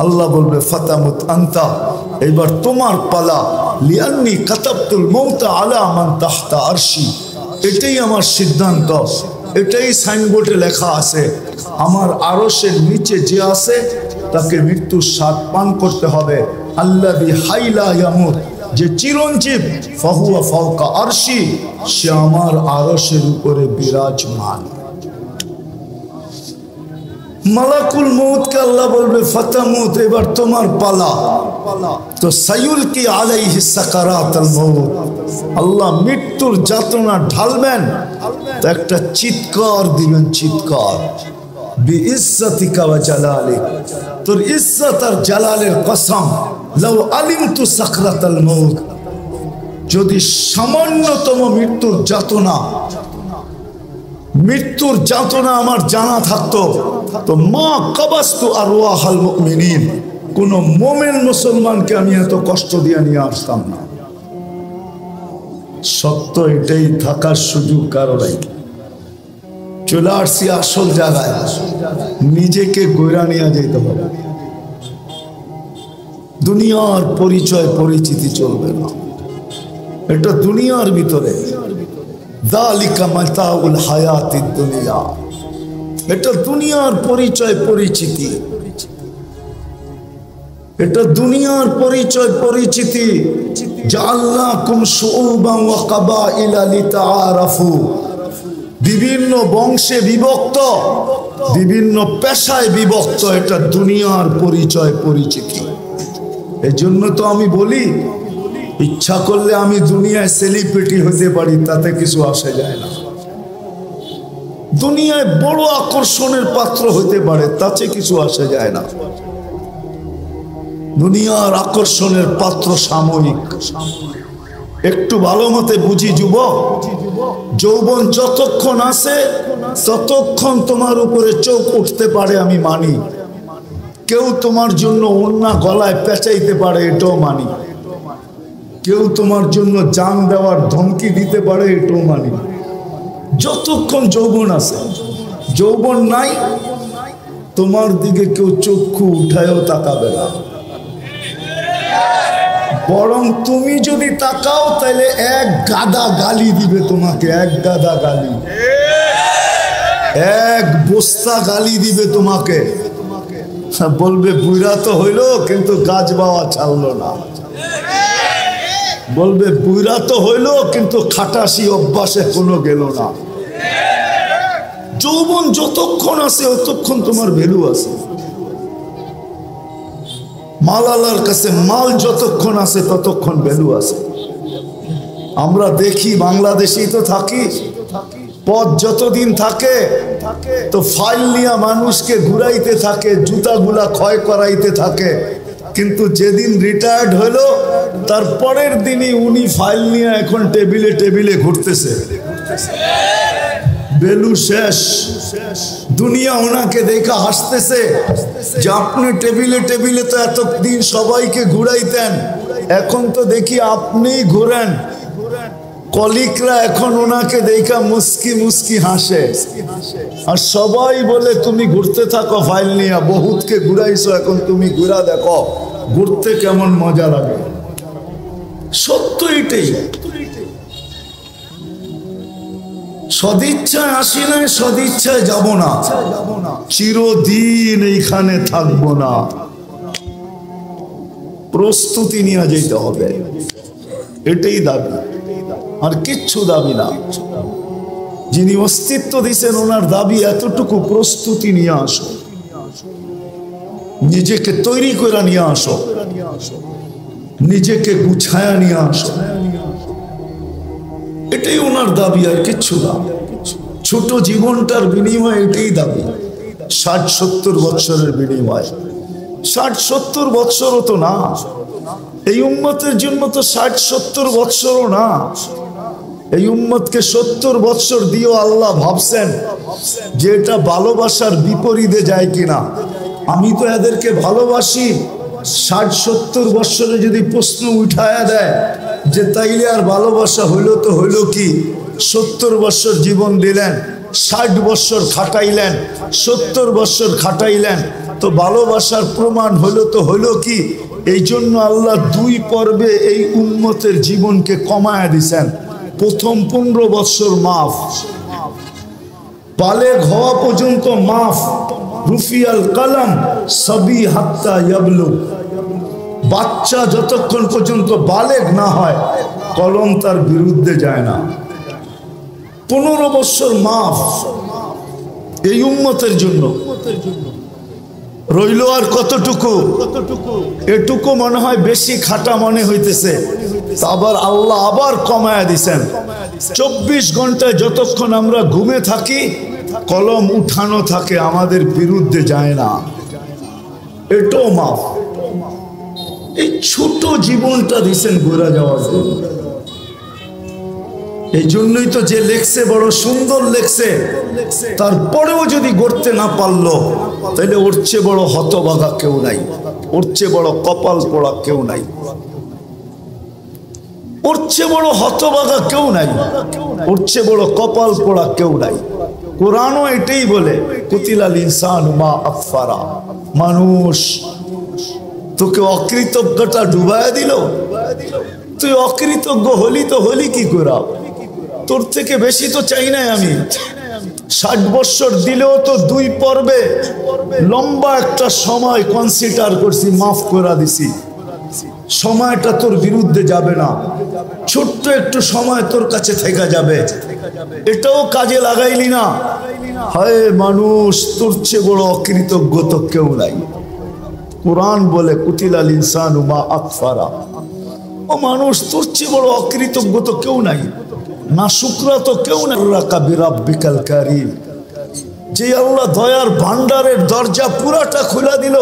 আল্লাহ বলবে ফাতামুত আনতা, এইবার তোমার পালা। লিআন্নী কাতাবতুল মাউতা আলা মান তাহতা আরশি, এটাই আমার সিদ্ধান্ত, এটাই সাইনবোর্ডে লেখা আছে। আমার আরশের নিচে যে আছে তাকে মৃত্যুর স্বাদ পান করতে হবে। আল্লাযী হাইলা ইয়ামুত, যে চিরঞ্জীব, ফাহুয়া ফাওকা আরশি, সে আমার আরশের উপরে বিরাজমান। মালাকুল মউতকে আল্লাহ বলবে ফাতামুত, এবার তোমার পালা। তো সায়ুলকি আলাইহি সাকারাতুল মউত, আল্লাহ মৃত্যুর যাতনা ঢালবেন। তো একটা চিৎকার দিবেন, চিৎকার, বিইজ্জাতিকা ওয়া জালালিক, তোর ইজ্জত আর জালালের কসম, লাউ আলিমতু সাকরাতাল মউত, যদি সামান্যতম মৃত্যুর যাতনা আমার জানা থাকতো, তো মা কাবাস্তু আরওয়াহাল মুমিনিন, কোন মুমিন মুসলমানকে আমি এত কষ্ট দিয়ে নিয়ে আসতাম না। সত্য এটাই, থাকার সুযোগ কারো নাই। চলে আসছি আসল জায়গায়, নিজেকে গইরা নিয়ে যেতে হবে। দুনিয়ার পরিচয় পরিচিতি চলবে না, এটা দুনিয়ার ভিতরে। যালিকা মাতাউল হায়াতিদ দুনিয়া, এটা দুনিয়ার পরিচয় পরিচিতি, এটা দুনিয়ার পরিচয় পরিচিতি। জাআলনাকুম শুউবান ওয়া কাবাইলা লিতাআরাফু, বিভিন্ন বংশে বিভক্ত, বিভিন্ন পেশায় বিভক্ত, এটা দুনিয়ার পরিচয় পরিচিতি। এই জন্য তো আমি বলি, ইচ্ছা করলে আমি দুনিয়ায় সেলিব্রিটি হতে পারি, তাতে কিছু আসে যায় না। দুনিয়ায় বড় আকর্ষণের পাত্র হতে পারে, তাতে কিছু আসে যায় না। দুনিয়ার আকর্ষণের পাত্র সাময়িক। একটু ভালো মতে বুঝি যুবক, যৌবন যতক্ষণ আছে ততক্ষণ তোমার উপরে চোখ উঠতে পারে, আমি মানি। কেউ তোমার জন্য ওন্না গলায় পেঁচাইতে পারে, এটাও মানি। কেউ তোমার জন্য জান দেওয়ার ধমকি দিতে পারে, এটাও মানি। যতক্ষণ যৌবন আছে, যৌবন নাই, তোমার দিকে কেউ চক্ষু উঠায়ও তাকাবে না। বরং তুমি যদি তাকাও তাহলে এক গাদা গালি দিবে তোমাকে, এক গাদা গালি, এক বস্তা গালি দিবে তোমাকে। বলবে বুইরা তো হইলো কিন্তু গাছ বাওয়া ছাড়লো না। বলবে বুইরা তো হইলো কিন্তু খাটাসি অভ্যাসে কোনো গেল না। যৌবন যতক্ষণ আছে ততক্ষণ তোমার ভ্যালু আছে। মাল আল্লাহর কাছে, মাল যতক্ষণ আছে ততক্ষণ ভ্যালু আছে। আমরা দেখি, বাংলাদেশেই তো থাকি, পথ যতদিন থাকে তো ফাইল নিয়ে মানুষকে ঘুরাইতে থাকে, জুতাগুলা ক্ষয় করাইতে থাকে। কিন্তু যেদিন রিটায়ার্ড হলো তার পরের দিনই উনি ফাইল নিয়ে এখন টেবিলে টেবিলে ঘুরতেছে। ভ্যালু শেষ। দুনিয়া ওনাকে দেখা হাসতেছে যে আপনি টেবিলে টেবিলে তো এতদিন সবাইকে ঘুরাইতেন, এখন তো দেখি আপনি ঘুরেন। কলিকরা এখন ওনাকে দেখা মুস্কি মুস্কি হাসে, আর সবাই বলে তুমি ঘুরতে থাকো ফাইল নিয়ে, বহুতকে ঘুরাইছো, এখন তুমি ঘুরা দেখো ঘুরতে কেমন মজা লাগে। সত্য এটাই। সদিচ্ছায় আসি নাই, সদিচ্ছায় যাব না, চিরদিন এইখানে থাকবো না। প্রস্তুতি নিয়ে যেতে হবে, এটাই দাবি, আর কিচ্ছু দাবি না। যিনি অস্তিত্ব দিয়েছেন ওনার দাবি এতটুকু, প্রস্তুতি নিয়ে আসো, নিজেকে তৈরি করে নিয়ে আসো, নিজেকে গুছায়া নিয়ে আসো, এটাই ওনার দাবি, আর কিচ্ছু না। ছোট জীবনটার বিনিময়ে এটাই দাবি। 60-70 বছরের বিনিময়। 60-70 বছরও তো না, এই উম্মতের জন্য তো 60-70 বছরও না। এই উম্মতকে 70 বছর দিয়েও আল্লাহ ভাবছেন যে এটা ভালোবাসার বিপরীতে যায় কিনা। আমি তো এদেরকে ভালোবাসি, 60-70 বছরে যদি প্রশ্ন উঠায়া দেয় যে তাইলে আর ভালোবাসা হইল তো হইল কি, 70 বছর জীবন দিলেন, 60 বছর খাটাইলেন, 70 বছর খাটাইলেন, তো ভালোবাসার প্রমাণ হইল তো হইল কি। এই জন্য আল্লাহ 2 পর্বে এই উম্মতের জীবনকে কমায়া দিছেন। প্রথম 15 বছর মাফ, বালেগ হওয়া পর্যন্ত মাফ, রুফিয়াল কলম সবি হাত্তা ইয়াবলু, বাচ্চা যতক্ষণ পর্যন্ত বালেগ না হয় কলম তার বিরুদ্ধে যায় না। 15 বছর মাফ এই উম্মতের জন্য। রইল আর কতটুকু, এটুকু মনে হয় বেশি খাটা মনে হইতেছে, আবার আল্লাহ আবার কমায়া দিছেন। 24 ঘন্টায় যতক্ষণ আমরা ঘুমে থাকি কলম উঠানো থাকে, আমাদের বিরুদ্ধে যায় না, এটাও মাফ। এই ছোট জীবনটা দিছেন ঘুরে যাওয়ার জন্য। এই জন্যই তো যে লেখছে বড় সুন্দর লেখছে, তারপরেও যদি গড়তে না পারলো তাহলে ওর চেয়ে বড় হতভাগা কেউ নাই, ওর চেয়ে বড় কপাল পোড়া কেউ নাই, ওর চেয়ে বড় হতভাগা কেউ নাই, ওর চেয়ে বড় কপাল পোড়া কেউ নাই। কোরআনও এটাই বলে, কুতিলাল ইনসানু মা আকফারা, মানুষ তোকে অকৃতজ্ঞতা ডুবায়া দিল, তুই অকৃতজ্ঞ হলি তো হলি কি করে? তোর থেকে বেশি তো চাই নাই আমি। 60 বছর দিলেও তো 2 পর্বে লম্বা একটা সময় কনসিডার করছি, মাফ করে দিছি, সময়টা তোর বিরুদ্ধে যাবে না, ছোট্ট একটু সময় তোর কাছে থেকে যাবে, এটাও কাজে লাগাইলি না। হায় মানুষ, তোর চেয়ে বড় অকৃতজ্ঞ তো কেউ নাই। কোরআন বলে কুতিলাল ইনসানু মা আকফারা, ও মানুষ তোর চেয়ে বড় অকৃতজ্ঞ তো কেউ নাই, না শুকরা তো কেউ নাই। বিরাব্বিকাল কারীম, যে আল্লাহ দয়ার ভান্ডারের দরজা পুরাটা খুলে দিল,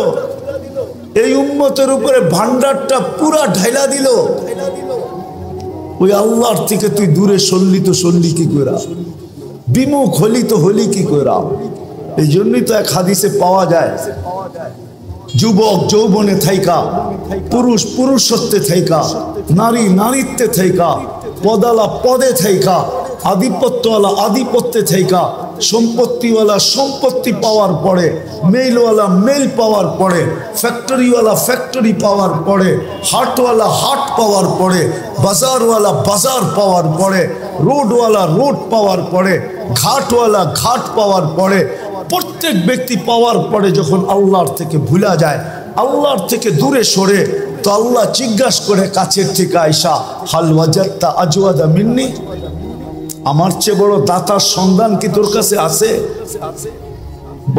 এই উম্মতের উপরে ভান্ডারটা পুরা ঢাইলা দিল, ওই আল্লাহর থেকে তুই দূরে সরলি তো সরলি কি করে? বিমুখ হলি তো হলি কি করে? এই জন্যই তো এক হাদিসে পাওয়া যায়, যুবক যৌবনে থাইকা, পুরুষ পুরুষত্বে থাইকা, নারী নারীত্বে থাইকা, পদালা পদে থাইকা, আধিপত্যওয়ালা আধিপত্যে থাইকা, সম্পত্তিওয়ালা সম্পত্তি পাওয়ার পরে, মেইলওয়ালা মেইল পাওয়ার পরে, ফ্যাক্টরিওয়ালা ফ্যাক্টরি পাওয়ার পরে, হাটওয়ালা হাট পাওয়ার পরে, বাজারওয়ালা বাজার পাওয়ার পরে, রোডওয়ালা রোড পাওয়ার পরে, ঘাটওয়ালা ঘাট পাওয়ার পরে, প্রত্যেক ব্যক্তি পাওয়ার পরে যখন আল্লাহর থেকে ভুলা যায়, আল্লাহর থেকে দূরে সরে, তো আল্লাহ জিজ্ঞাসা করে কাছের থেকে আয়সা, হাল ওয়াজাদতা আজওয়াদা মিন্নি, আমার চেয়ে বড় দাতার সন্ধান কি তোর কাছে আছে?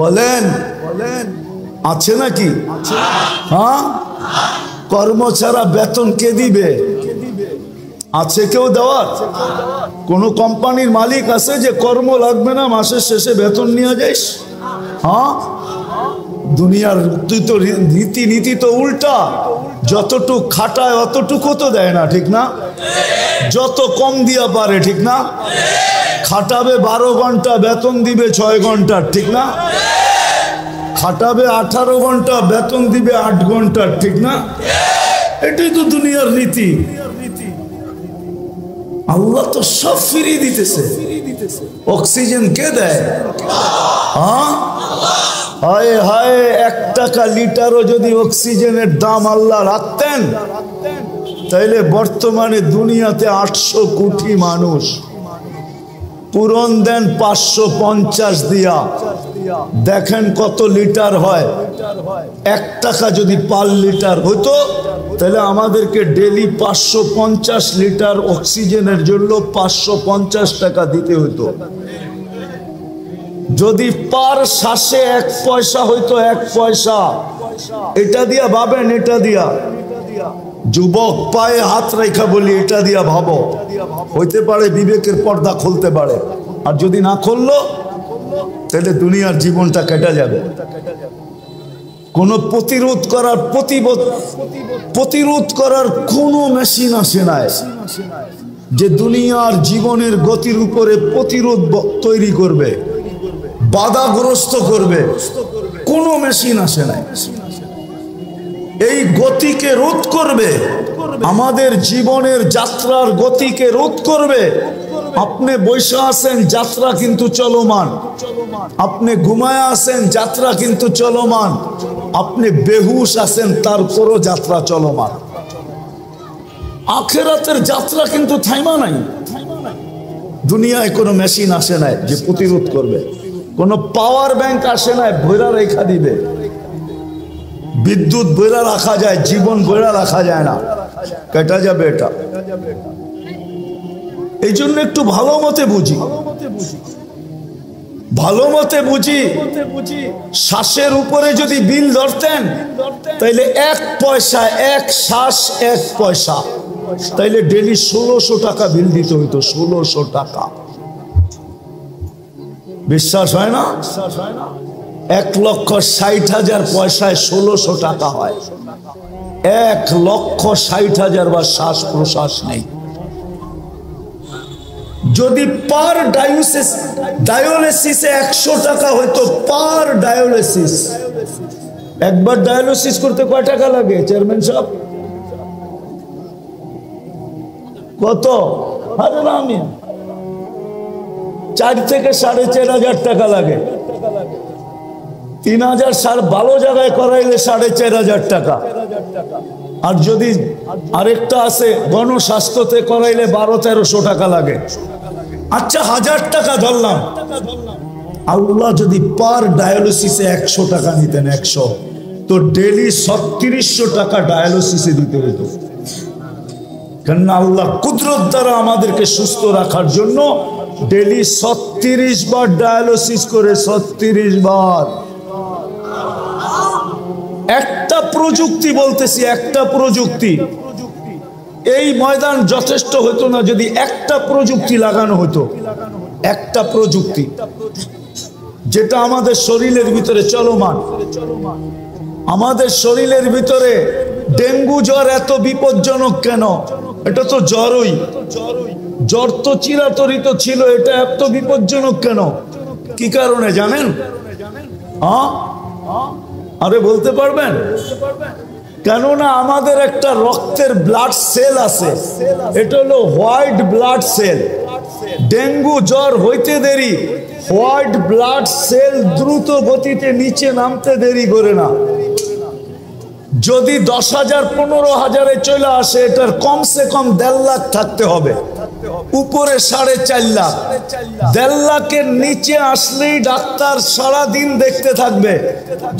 বলেন আছে নাকি? হ্যাঁ, কর্ম ছাড়া বেতন কে দিবে? আছে কেউ দেওয়ার? কোন কোম্পানির মালিক আছে যে কর্ম লাগবে না, মাসের শেষে বেতন নিয়ে যাইস? হ্যাঁ, দুনিয়ার তুই তো রীতিনীতি তো উল্টা, যতটুক খাটায় অতটুকু তো দেয় না, ঠিক না? যত কম দিয়া পারে, ঠিক না? খাটাবে 12 ঘন্টা, বেতন দিবে 6 ঘন্টার, ঠিক না? খাটাবে 18 ঘন্টা, বেতন দিবে 8 ঘন্টার, ঠিক না? এটাই তো দুনিয়ার রীতি। আল্লাহ তো সব ফিরিয়ে দিতেছে। অক্সিজেন কে দেয়? হ্যাঁ, হায় হায়, 1 টাকা লিটারও যদি অক্সিজেনের দাম আল্লাহ রাখতেন, তাইলে বর্তমানে দুনিয়াতে 800 কোটি মানুষ, পূরণ দেন 550 দিয়া, দেখেন কত লিটার হয়। 1 টাকা যদি পার লিটার হতো, তাহলে আমাদেরকে ডেলি 550 লিটার অক্সিজেনের জন্য 550 টাকা দিতে হতো। যদি পার শ্বাসে 1 পয়সা হইতো, 1 পয়সা, এটা দিয়া ভাবেন, এটা দিয়া যুবক পায়ে হাত রেখা বলি, এটা দিয়া ভাবো, হইতে পারে বিবেকের পর্দা খুলতে পারে। আর যদি না খুললো, তাহলে দুনিয়ার জীবনটা কেটে যাবে। কোন প্রতিরোধ করার কোনো মেশিন আসে নাই যে দুনিয়ার জীবনের গতির উপরে প্রতিরোধ তৈরি করবে, বাধাগ্রস্ত করবে, কোনো মেশিন আসে নাই। এই গতিকে রোধ করবে আমাদের জীবনের যাত্রার গতিকে রোধ করবে। আপনি বৈশা আছেন, যাত্রা কিন্তু চলমান। আপনি ঘুমায় আছেন, যাত্রা কিন্তু চলমান। আপনি বেহুশ আছেন, তারপরও যাত্রা চলমান। আখেরাতের যাত্রা কিন্তু থাইমা নাই। দুনিয়ায় কোনো মেশিন আসে নাই যে প্রতিরোধ করবে, কোনো পাওয়ার ব্যাংক আসে নাই বইরা রেখা দিবে। বিদ্যুৎ বইরা রাখা যায়, জীবন বইরা রাখা যায় না, কেটা যাবে এটা। এই জন্য একটু ভালো মতে বুঝি, ভালো মতে বুঝি। শ্বাসের উপরে যদি বিল ধরতেন তাইলে 1 পয়সা, 1 শ্বাস 1 পয়সা, তাইলে ডেলি 1600 টাকা বিল দিতে হইতো। 1600 টাকা। বিশ্বাস হয় না? 1,60,000 পয়সায় 1600 টাকা হয়। 1,60,000 বা শ্বাস প্রশ্বাস নেই। যদি পার ডায়ালিসিসে 100 টাকা হইতো, পার ডায়ালিসিস, একবার ডায়ালিসিস করতে কয় টাকা লাগে চেয়ারম্যান সাহেব? কত? আরে না, আমি 4 থেকে 4,500 টাকা লাগে। 3,000 ভালো জায়গায় করাইলে 4,500 টাকা। আর যদি আরেকটা আছে গণস্বাস্থ্যতে করাইলে 1200-1300 টাকা লাগে। আচ্ছা 1000 টাকা ধরলাম। আল্লাহ যদি পার ডায়ালিসিসে 100 টাকা নিতেন, 100, তো ডেলি 3600 টাকা ডায়ালিসিসে দিতে হতো। কেননা আল্লাহ কুদরত দ্বারা আমাদেরকে সুস্থ রাখার জন্য ডেলি 36 বার ডায়ালিসিস করে। 36 বার। একটা প্রযুক্তি বলতেছি, একটা প্রযুক্তি। এই ময়দান যথেষ্ট হতো না যদি একটা প্রযুক্তি লাগানো হতো। একটা প্রযুক্তি যেটা আমাদের শরীরের ভিতরে চলমান। আমাদের শরীরের ভিতরে ডেঙ্গু জ্বর এত বিপজ্জনক কেন? এটা তো জ্বরই, জ্বর তো চিরাচরিত ছিল, এটা এত বিপজ্জনক কেন? কি কারণে জানেন? আরে বলতে পারবেন? কেননা আমাদের একটা রক্তের ব্লাড সেল আছে, এটা হলো হোয়াইট ব্লাড সেল। ডেঙ্গু জ্বর হইতে দেরি, হোয়াইট ব্লাড সেল দ্রুত গতিতে নিচে নামতে দেরি করে না। যদি 10,000 15,000-এ চলে আসে, এটার কমসে কম 1.5 লাখ থাকতে হবে, উপরে 4.5 লাখ। 1.5 লাখের নিচে আসলেই ডাক্তার সারাদিন দেখতে থাকবে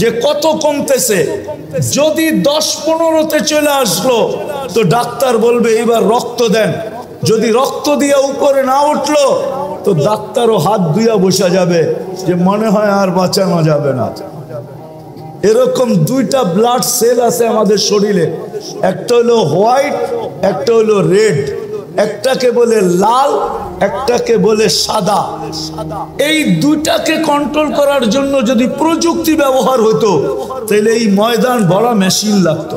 যে কত কমতেছে। যদি 10-15-তে চলে আসলো তো ডাক্তার বলবে এবার রক্ত দেন। যদি রক্ত দিয়ে উপরে না উঠলো তো ডাক্তারও হাত ধুইয়া বসা যাবে যে মনে হয় আর বাঁচানো যাবে না। এরকম 2টা ব্লাড সেল আছে আমাদের শরীরে, একটা হলো হোয়াইট, একটা হলো রেড। একটাকে বলে লাল, একটাকে বলে সাদা। এই 2টাকে কন্ট্রোল করার জন্য যদি প্রযুক্তি ব্যবহার হতো তাহলে এই ময়দান বড় মেশিন লাগতো।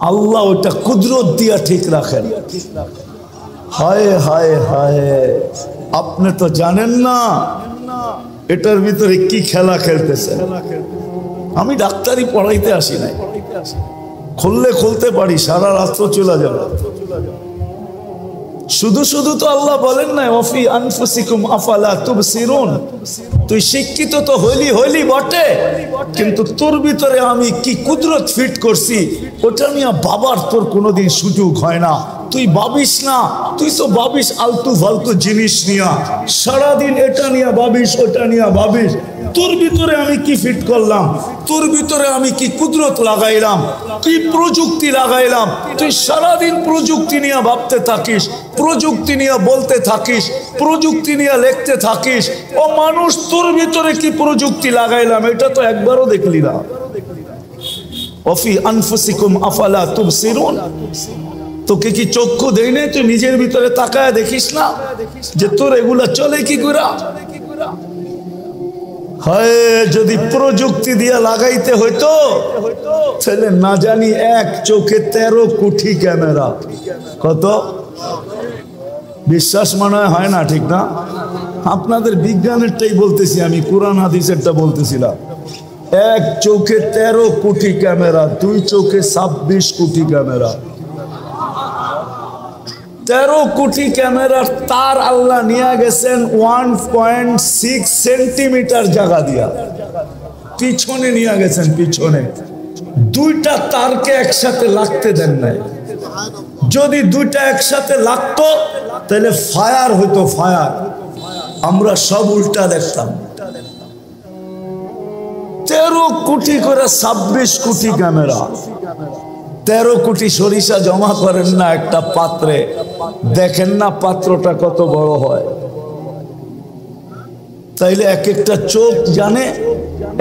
আল্লাহ ওটা কুদরত দিয়া ঠিক রাখেন। হায় হায় হায়, আপনি তো জানেন না এটার ভিতরে কি খেলা খেলতেছে। আমি ডাক্তারি পড়াইতে আসি নাই, খুললে খুলতে পারি, সারা রাত্র চলে যাবে। শুধু শুধু তো আল্লাহ বলেন না ওয়াফি আনফুসিকুম আফালা তুবসিরুন। তুই শিক্ষিত তো হইলি বটে, কিন্তু তোর ভিতরে আমি কি কুদরত ফিট করছি ওটা নিয়ে বাবার তোর কোনোদিন সুযোগ হয় না। তুই ভাবিস না, তুই তো ভাবিস আলতু ফালতু জিনিস নিয়া, সারাদিন এটা নিয়ে ভাবিস, ওটা নিয়ে ভাবিস। তোর ভিতরে আমি কি ফিট করলাম, তোর ভিতরে আমি কি কুদরত লাগাইলাম, কি প্রযুক্তি লাগাইলাম। তুই সারাদিন প্রযুক্তি নিয়ে ভাবতে থাকিস, প্রযুক্তি নিয়ে বলতে থাকিস, প্রযুক্তি নিয়ে লিখতে থাকিস। ও মানুষ, তোর ভিতরে কি প্রযুক্তি লাগাইলাম এটা তো একবারও দেখলি না। ওয়াফি আনফুসিকুম আফালা তুবসিরুন। তোকে কি চক্ষু দেই নাই? তুই নিজের ভিতরে তাকায় দেখিস না যে তোর এগুলা চলে কি করে? হয় যদি প্রযুক্তি দিয়ে লাগাইতে হইতো তাহলে না জানি 1 চোখে 13 কোটি ক্যামেরা। কত? বিশ্বাস মনে হয় না, ঠিক না? আপনাদের বিজ্ঞানেরটাই বলতেছি আমি, কোরআন হাদিসেরটা বলতেছিলাম। এক চোখে 13 কোটি ক্যামেরা, দুই চোখে 26 কোটি ক্যামেরা। 13 কোটি ক্যামেরার তার আল্লাহ নিয়ে গেছেন 1.6 সেন্টিমিটার জায়গা দিয়া, পিছনে নিয়ে গেছেন। পিছনে দুইটা তারকে একসাথে লাগতে দেন নাই। যদি দুইটা একসাথে লাগতো তাহলে ফায়ার হইতো, ফায়ার। আমরা সব উল্টা দেখতাম। 13 কোটি করে 26 কোটি ক্যামেরা। 13 কোটি সরিষা জমা করেন না একটা পাত্রে, দেখেন না পাত্রটা কত বড় হয়। তাইলে এক একটা চোখ জানে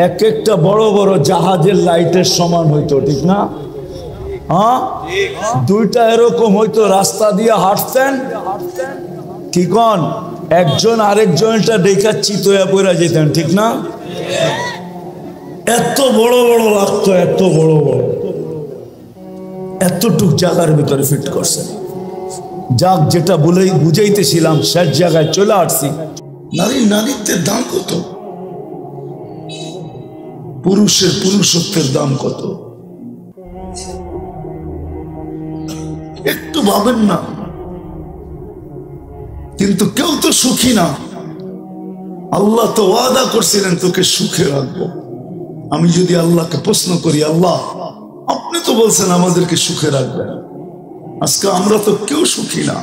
এক একটা বড় বড় জাহাজের লাইটের সমান হইতো, ঠিক না? হ্যাঁ, দুইটা এরকম হইতো, রাস্তা দিয়ে হাঁটতেন, ঠিক হন, একজন আরেকজনটা দেখা চিতয়া পড়া যেতেন, ঠিক না? এত বড় বড় লাগতো, এত বড় বড়, এতটুক জায়গার ভিতরে ফিট করছে। যাক, যেটা বুঝাইতেছিলাম শেষ জায়গায় চলে আসছি। নারীত্বের দাম কত, পুরুষের পুরুষত্বের দাম কত, একটু ভাবেন না? কিন্তু কেউ তো সুখী না। আল্লাহ তো ওয়াদা করছিলেন তোকে সুখে রাখবো। আমি যদি আল্লাহকে প্রশ্ন করি, আল্লাহ আপনি তো বলছেন আমাদেরকে সুখে রাখবেন, আজকে আমরা তো কেউ সুখী না।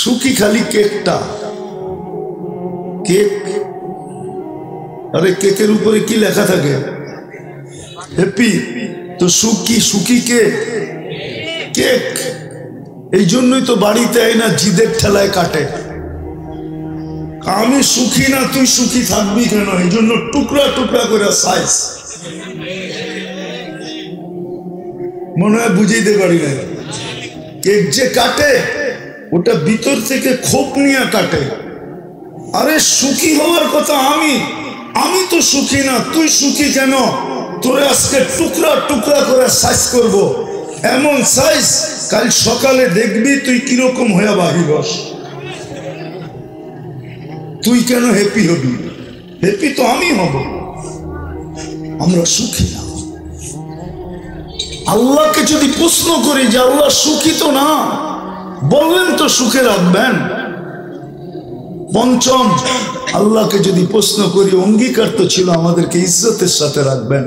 সুখী খালি কেকটা, কেক। আরে কেকের উপরে কি লেখা থাকে? হ্যাপি। তো সুখী, সুখী কে? কেক। এই জন্যই তো বাড়িতে না জিদের ঠেলায় কাটে। আমি সুখী না, তুই সুখী থাকবি কেন? এই জন্য টুকরা টুকরা করে সাইজ। মনে হয় বুঝাইতে পারি না। কেক যে কাটে ওটা ভিতর থেকে খোপ নিয়ে কাটে। আরে সুখী হওয়ার কথা আমি তো সুখী না, তুই সুখী কেন? তোরে আজকে টুকরা টুকরা করে সাইজ করব, এমন সাইজ কাল সকালে দেখবি তুই কিরকম হয়ে বাহির হস। তুই কেন হ্যাপি হবি? হ্যাপি তো আমি হব। আমরা সুখী না। আল্লাহকে যদি প্রশ্ন করি যে আল্লাহ সুখী তো না, বললেন তো সুখে রাখবেন। পঞ্চম, আল্লাহকে যদি প্রশ্ন করি, অঙ্গীকার তো ছিল আমাদেরকে ইজ্জতের সাথে রাখবেন।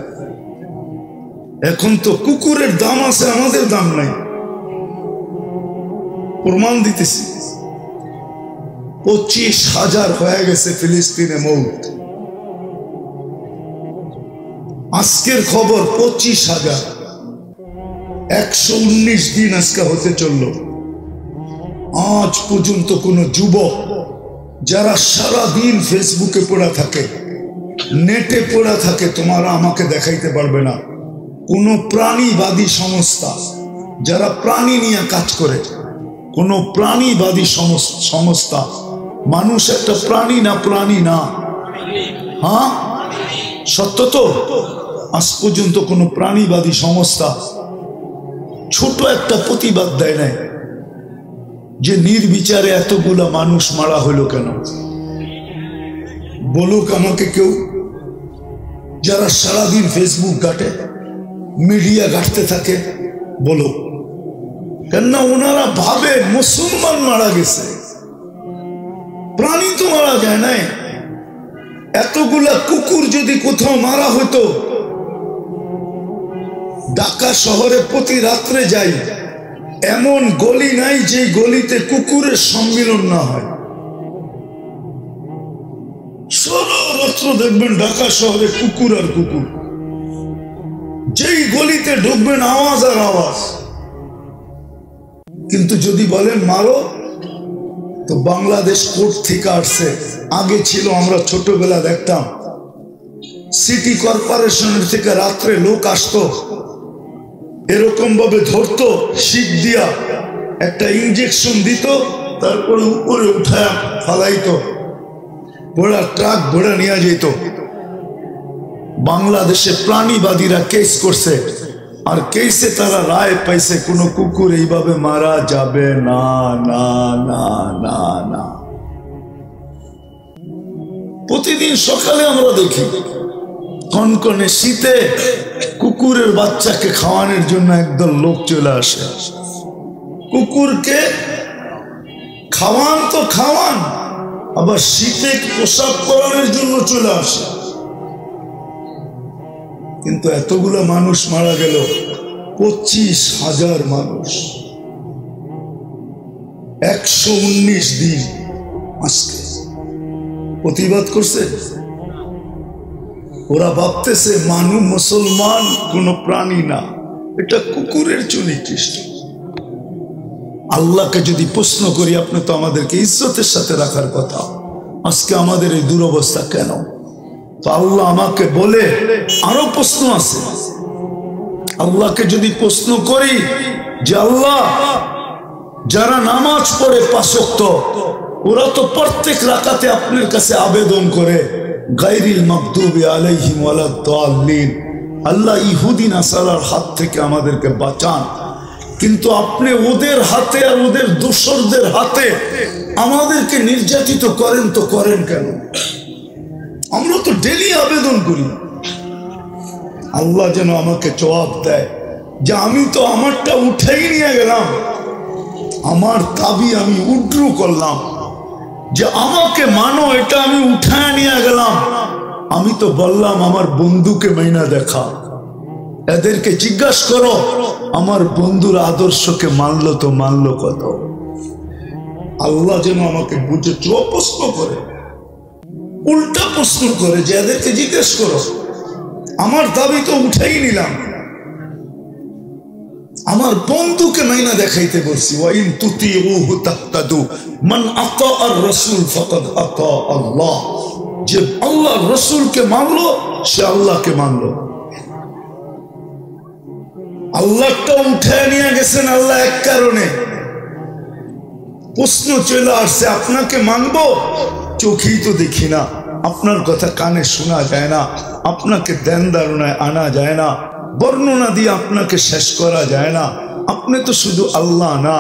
এখন তো কুকুরের দাম আছে, আমাদের দাম নাই। প্রমাণ দিতেছি, 25,000 হয়ে গেছে ফিলিস্তিনে মৌত। আজকের খবর 25,000। 119 দিন আজকে হতে চলল। আজ পর্যন্ত কোন যুবক যারা সারাদিন ফেসবুকে পড়া থাকে, নেটে পড়া থাকে, তোমারা আমাকে দেখাইতে পারবে না কোন প্রাণীবাদী সংস্থা যারা প্রাণী নিয়ে কাজ করে, কোন প্রাণীবাদী সংস্থা। মানুষ একটা প্রাণী না? প্রাণী না? হ্যাঁ, সত্য তো। আজ পর্যন্ত কোন প্রাণীবাদী সংস্থা ছোট একটা প্রতিবাদ দেয় নাই যে নির্বিচারে এতগুলা মানুষ মারা হলো কেন। বলুক আমাকে কেউ, যারা সারাদিন ফেসবুক ঘাটে, মিডিয়া ঘাটতে থাকে, বলো। কেননা ওনারা ভাবে মুসলমান মারা গেছে, প্রাণী তো মারা যায় নাই। এতগুলা কুকুর যদি কোথাও মারা হতো, ঢাকা শহরে প্রতি রাত্রে যাই, এমন গলি নাই যে গলিতে কুকুরের সম্মিলন না হয়। সর্বত্র দেখবেন ঢাকা শহরে কুকুর আর কুকুর। যেই গলিতে ঢুকবেন আওয়াজ আর আওয়াজ। কিন্তু যদি বলেন মারো, তো বাংলাদেশ কোর্ট থেকে আসছে। আগে ছিল, আমরা ছোটবেলা দেখতাম সিটি কর্পোরেশনের থেকে রাত্রে লোক আসতো, এরকম ভাবে ধরতো, শীত দিয়া একটা ইঞ্জেকশন দিত, তারপরে উপরে উঠায় ফালাইতো, বড়া ট্রাক ভরে নিয়ে যেত। বাংলাদেশে প্রাণীবাদীরা কেস করছে, আর কেসে তারা রায় পাইছে কোনো কুকুর এইভাবে মারা যাবে না, না না না না। প্রতিদিন সকালে আমরা দেখি কনকনে শীতে কুকুরের বাচ্চাকে খাওয়ানোর জন্য একদল লোক চলে আসে। কুকুরকে খাওয়ান তো খাওয়ান, আবার শীতে পোশাক পরানোর জন্য চলে আসে। কিন্তু এতগুলো মানুষ মারা গেল, 25,000 মানুষ, 119 দিন আজকে প্রতিবাদ করছে। ওরা ভাবতেছে মানুষ মুসলমান কোন প্রাণী না, এটা কুকুরের চুনি খ্রিস্ট। আল্লাহকে যদি প্রশ্ন করি, আপনি তো আমাদেরকে ইজ্জতের সাথে রাখার কথা, আজকে আমাদের এই দুরবস্থা কেন? তো আল্লাহ আমাকে বলে আরো প্রশ্ন আছে। আল্লাহকে যদি প্রশ্ন করি যে আল্লাহ, যারা নামাজ পড়ে 5 ওয়াক্ত, ওরা তো প্রত্যেক রাকাতে আপনার কাছে আবেদন করে গায়রিল মাগদুবি আলাইহিম ওয়ালাদ-দাল্লিন, আল্লাহ ইহুদি নাসারার হাত থেকে আমাদেরকে বাঁচান। কিন্তু আপনি ওদের হাতে আর ওদের দোসরদের হাতে আমাদেরকে নির্যাতিত করেন, তো করেন কেন? আমরা তো ডেলি আবেদন করি। আল্লাহ যেন আমাকে জবাব দেয় যে আমি তো আমারটা উঠাই নিয়ে গেলাম, আমার দাবি আমি উড্র করলাম, যে আমাকে মানো, এটা আমি উঠায় নিয়ে গেলাম। আমি তো বললাম আমার বন্ধুকে মাইনা দেখা। এদেরকে জিজ্ঞাসা করো আমার বন্ধুর আদর্শকে মানলো তো মানলো কত? আল্লাহ যেন আমাকে বুঝে প্রশ্ন করে, উল্টা প্রশ্ন করে যে এদেরকে জিজ্ঞেস করো, আমার দাবি তো উঠাই নিলাম, আমার বন্ধুকে মাইনা দেখাইতে বলছি। ওয়াইন তুতিউহু তাহতাদু মান আতা আর রাসূল ফাকাদ আতা আল্লাহ, যে আল্লাহর রাসূলকে মানলো সে আল্লাহকে মানলো। আল্লাহটা উঠায় নিয়ে গেছেন আল্লাহ এক কারণে। প্রশ্ন চলে আসছে, আপনাকে মানবো, চোখেই তো দেখি না, আপনার কথা কানে শোনা যায় না, আপনাকে ধ্যান ধারণায় আনা যায় না, বর্ণনা দিয়ে আপনাকে শেষ করা যায় না। আপনি তো শুধু আল্লাহ না,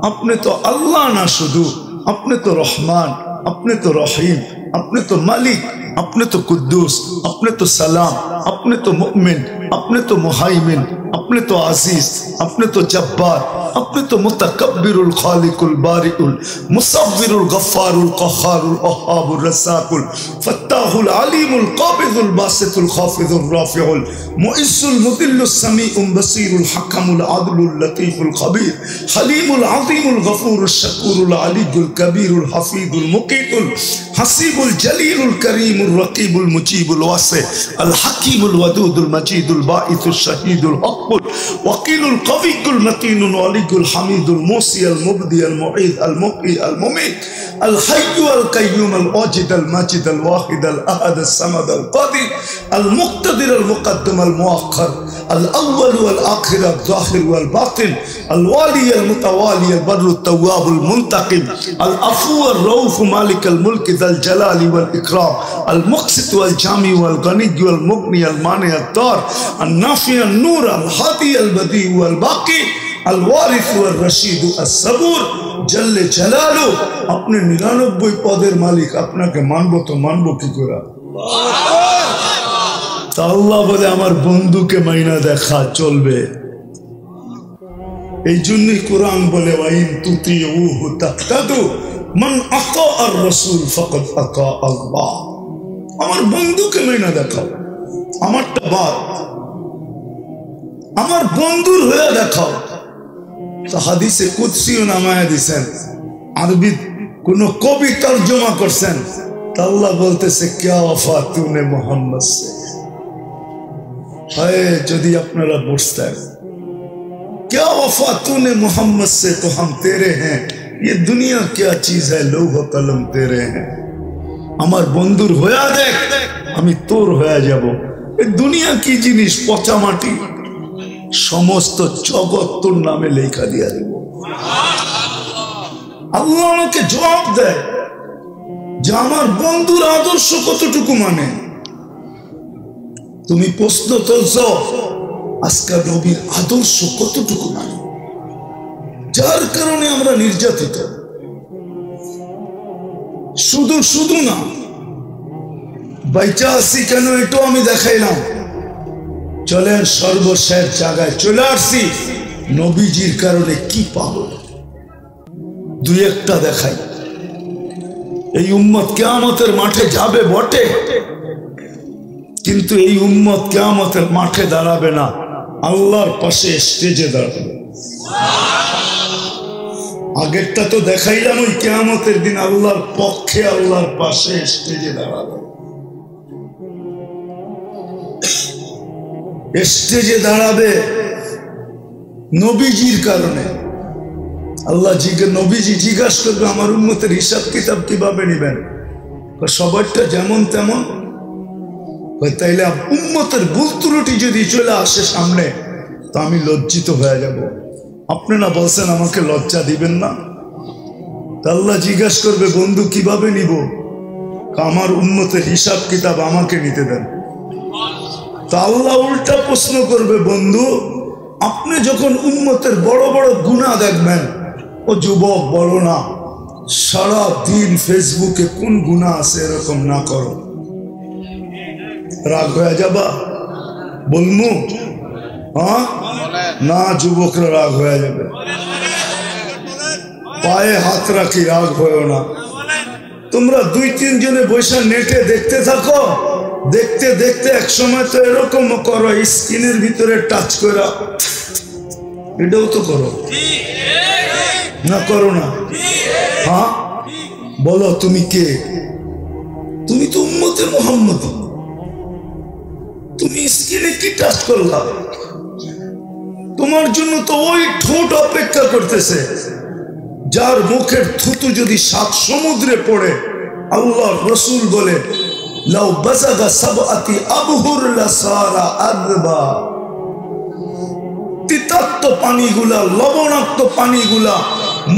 আপনি তো আল্লাহ না শুধু, আপনি তো রহমান, আপনি তো রহিম, আপনি তো মালিক, আপনি তো কুদ্দুস, আপনি তো সালাম, আপনি তো মুমিন, আপনি তো মুহাইমিন, আপনি তো আজিজ, আপনি তো জব্বার, আপনি তো মুতাকাব্বিরুল খালিকুল বারিউল মুসাব্বিরুল গফফারুল কহ্হারুল ওয়াহ্হাবুর রাসাকুল ফাত্তাহুল আলিমুল কাবিদুল বাসিতুল খাফিদুর রাফিউল মুইজ্জুল মুদিল্লুস সামিউল বাসিরুল হাকামুল আদলুল লতীফুল খবীর হালিমুল আযীমুল গফুরুশ শাকুরুল আলিয়ুল কবীরুল হাফিজুল মুকিতুল হাসিবুল জলিলুল করিমুর রকিবুল মুজিবুল ওয়াসি আল হাকিমুল ওয়াদুদুল মজিদুল বাঈসুশ শাহীদুল হকুল ওয়াকিলুল কবিয়ুল মতিনুল ওয়ালিয়ুল হামিদুল মুসি আল মুবদি আল মুঈদ আল মুহয়ি আল মুমীত আল হাইয়্যু আল কাইয়্যুম আল ওয়াজিদ আল মাজিদ আল ওয়াহিদ আল আহাদ আস সামাদ আল কাদির আল মুক্তাদির আল মুকদ্দম আল মুআখ্খার আল আউয়াল ওয়াল আখির আল যাহির ওয়াল বাতিন আল ওয়ালি আল মুতাওয়ালি আল বাররু তাওয়াব আল মুনতাকিম আল আফু আর রউফ মালিক আল মুলক যাল জালালি ওয়াল ইকরাম আল মুকসিত ওয়াল জামি ওয়াল গনি ওয়াল মুগনি আল মানি আল দার আল নাফি আল নূর আল হাদি আল বদি ওয়াল বাকি আল ওয়ারিস ওয়াল রশিদ আস সাবুর জল্লে জালালু। আপনি 99 পদের মালিক, আপনাকে মানবো তো মানবো কি করে? আল্লাহ বলে আমার বন্ধুকে মাইনা দেখা চলবে। এই জন্যই কোরআন বলে ওয়াইন তুতিউহু তাহতাদু মান আতা আর রাসূল ফাকাদ আতা আল্লাহ। আমার বন্ধুকে মাইনা দেখাও, আমারটা বাদ, আমার বন্ধুর হয়ে দেখাও। তো হাদিসে কুদসিও নামায় দিছেন, আরবি কোন কবি তর্জমা করছেন, আল্লাহ বলতেছে क्या वफा तूने मोहम्मद से। हाय যদি আপনারা বুঝতেন क्या वफा तूने मोहम्मद से, तो हम तेरे हैं, ये दुनिया क्या चीज है, लौह कलम तेरे हैं। আমার বন্ধুর হয়ে দেখ, আমি তোর হয়ে যাব। এই দুনিয়া কি জিনিস, পচা মাটি, সমস্ত জগৎ তোর নামে লেখা দিয়া দেব। আল্লাহ আমাকে জবাব দেয় যে আমার বন্ধুর আদর্শ কতটুকু মানে। তুমি প্রশ্ন তুলছ আজকে নবীর আদর্শ কতটুকু মানে, যার কারণে আমরা নির্যাতিত। শুধু শুধু না, বাইচা আসি কেন এটাও আমি দেখাইলাম। চলেন সর্বশেষ জায়গায় চলে আসছি, নবীজির কারণে কি পাবো দুই একটা দেখাই। এই উম্মত কিয়ামতের মাঠে যাবে বটে, কিন্তু এই উম্মত কিয়ামতের মাঠে দাঁড়াবে না, আল্লাহর পাশে স্টেজে দাঁড়াবে। আগেরটা তো দেখাইলাম, ওই কিয়ামতের দিন আল্লাহর পক্ষে আল্লাহর পাশে স্টেজে দাঁড়াবে। স্টেজে দাঁড়াবে নবীজির কারণে। আল্লাহ নবীজি জিজ্ঞাসা করবে আমার উম্মতের হিসাব কিতাব কিভাবে নিবেন? সবারটা যেমন তেমন। তাইলে উম্মতের ভুল ত্রুটি যদি চলে আসে সামনে, তো আমি লজ্জিত হয়ে যাব। আপনি না বলছেন আমাকে লজ্জা দিবেন না? আল্লাহ জিজ্ঞাসা করবে বন্ধু কিভাবে নিব? আমার উম্মতের হিসাব কিতাব আমাকে নিতে দেন। তা আল্লাহ উল্টা প্রশ্ন করবে, বন্ধু আপনি যখন উম্মতের বড় বড় গুনাহ দেখবেন, ও যুবক বলো না সারা দিন ফেসবুকে কোন গুনাহ আছে, এরকম না করো। রাগ হয়ে যাবা? বলমু হ্যাঁ না, যুবকরা রাগ হয়ে যাবে। পায়ে হাত রাখি, রাগ হয়েও না। তোমরা দুই তিন জনে বৈশা নেটে দেখতে থাকো, দেখতে দেখতে এক সময় তো এরকম করো, স্ক্রিনের ভিতরে টাচ করা, এটাও তো করো না? করো না? হ্যাঁ বলো তুমি কে? তুমি তো উম্মতে মুহাম্মদ, তুমি স্ক্রিনে কি টাচ করলা? তোমার জন্য তো ওই ঠোঁট অপেক্ষা করতেছে যার মুখের থুতু যদি 7 সমুদ্রে পড়ে। আল্লাহ রসুল বলে লাউ বাযাগা সাবআতি আবহুর লাসারা আযবা। তিক্ত পানিগুলা, লবণাক্ত পানিগুলা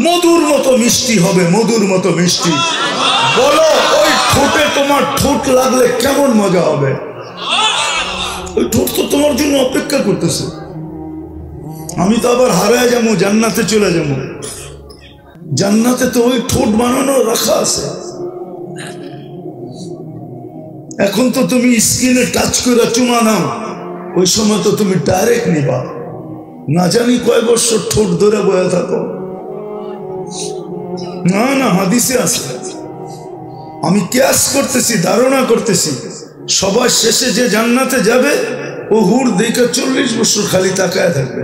মধুর মতো মিষ্টি হবে, মধুর মতো মিষ্টি। বলো ওই ঠোঁটে তোমার ঠোঁট লাগলে কেমন মজা হবে? ওই ঠোঁট তো তোমার জন্য অপেক্ষা করতেছে। আমি তো আবার হারায় যাবো, জান্নাতে চলে যাবো। জান্নাতে তো ওই ঠোঁট বানানো রাখা আছে। এখন তো তুমি স্ক্রিনে টাচ করে চুমা নাও, ওই সময় তো তুমি ডাইরেক্ট নিবা। না জানি কয় বছর ঠোঁট ধরে বয়ে থাকো। না না, হাদিসে আছে। আমি কিয়াস করতেছি, ধারণা করতেছি, সবার শেষে যে জান্নাতে যাবে ও হুর দেখে 40 বছর খালি তাকায় থাকবে,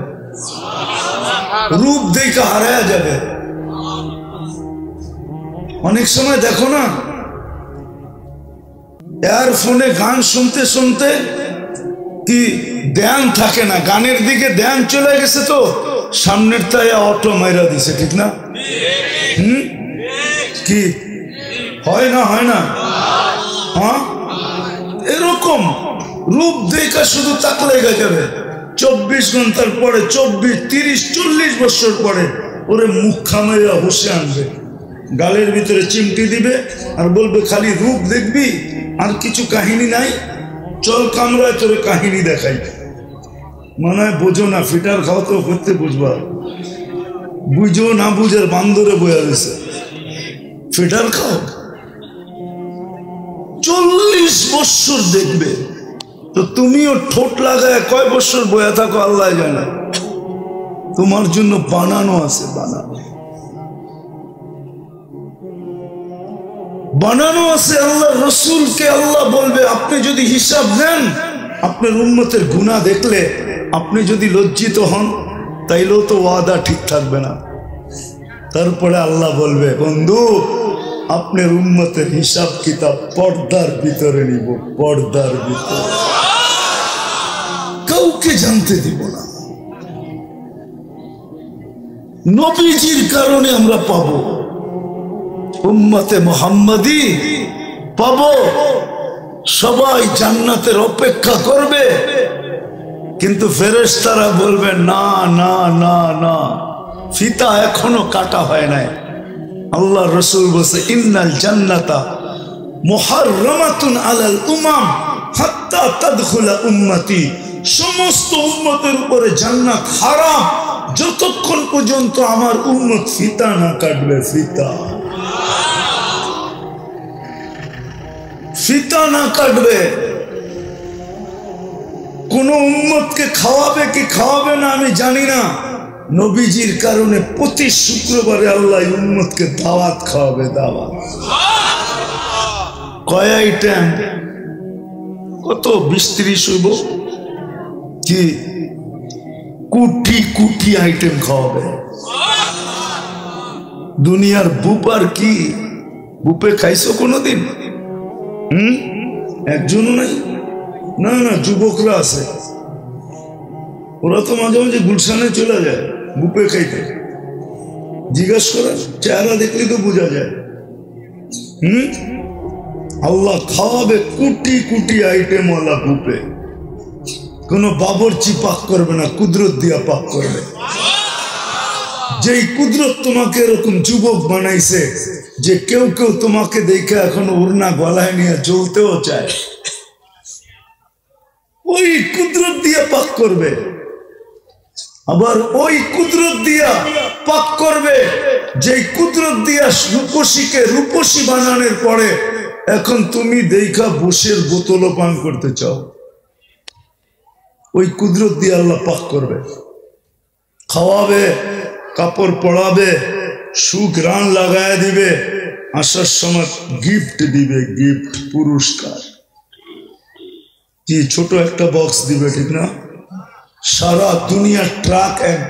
রূপ দেখে হারায়া যাবে। অনেক সময় দেখো না, ইয়ারফোনে গান শুনতে শুনতে কি ধ্যান থাকে না, গানের দিকে ধ্যান চলে গেছে, তো সামনের তাই অটো মাইরা দিছে, ঠিক না? কি হয় না? হয় না? হ্যাঁ, এরকম রূপ দেখা শুধু তাকলে যাবে। 24 ঘন্টার পরে, 24, 30, 40 বছর পরে ওরে মুখ খামাইয়া বসে আনবে, গালের ভিতরে চিমটি দিবে আর বলবে খালি রূপ দেখবি আর কিছু কাহিনী নাই, চল কামরায় তোরে কাহিনী দেখাই। মনে হয় বোঝো না, ফিটার খাও তো করতে বুঝবা, বুঝো না বুঝার বান্দরে বয়া গেছে। ফিটার খাও 40 বছর দেখবে, তো তুমিও ঠোঁট লাগায় কয় বছর বয়া থাকো আল্লাহ জানে। তোমার জন্য বানানো আছে, বানানো আছে। আল্লাহ রসুলকে আল্লাহ বলবে আপনি যদি হিসাব নেন, আপনার উম্মতের গুনাহ দেখলে আপনি যদি লজ্জিত হন, তাইলেও তো ওয়াদা ঠিক থাকবে না। তারপরে আল্লাহ বলবে বন্ধু আপনার উম্মতের হিসাব কিতাব পর্দার ভিতরে নিব, পর্দার ভিতরে, কাউকে জানতে দিব না। নবীজির কারণে আমরা পাবো, উম্মতে মুহাম্মাদি পাবো। সবাই জান্নাতের অপেক্ষা করবে, কিন্তু ফেরেশতারা বলবে না না না না, ফিতা এখনো কাটা হয় নাই। আল্লাহ রসুল বলছে ইন্নাল জান্নাতা মুহাররামাতুন আলাল উমাম হাত্তা তাদখুলা উম্মতি। সমস্ত উম্মতের উপরে জান্নাত হারাম যতক্ষণ পর্যন্ত আমার উম্মত ফিতা না কাটবে। ফিতা না কাটবে, কোন উম্মতকে খাওয়াবে কি খাওয়াবে না আমি জানি না, নবীজির কারণে প্রতি শুক্রবারে আল্লাহ উম্মতকে দাওয়াত খাওয়াবে। দাওয়াত কয় আইটেম? কত 20-30 হইব কি? কোটি কোটি আইটেম খাওয়াবে। দুনিয়ার বুপার কি? বুপে খাইছো কোনোদিন? একজনও নাই? না না, যুবকরা আছে, ওরা তো মাঝে মাঝে গুলশানে চলে যায় বুপে খাইতে। জিজ্ঞাসা করে, চেহারা দেখলে তো বোঝা যায়। আল্লাহ খাওয়াবে কোটি কোটি আইটেম ওয়ালা বুপে। কোন বাবরচি পাক করবে না, কুদরত দিয়া পাক করবে। যেই কুদরত তোমাকে এরকম যুবক বানাইছে যে কেউ কেউ তোমাকে দেখে এখন উড়না গলায় নিয়ে জ্বলতেও চায়, ওই কুদরত দিয়া পাক করবে। আবার ওই কুদরত দিয়া পাক করবে যেই কুদরত দিয়া রূপসীকে রূপসী বানানোর পরে এখন তুমি দেখা বুশের বোতলও পান করতে চাও, ওই কুদরত দিয়ে আল্লাহ পাক করবে। খাওয়াবে, কাপড় পরাবে, সুখ রান লাগায় দিবে, আসার সময় গিফট দিবে, গিফট পুরস্কার। কি ছোট একটা বক্স দিবে, ঠিক না? সারা দুনিয়ার ট্রাক এক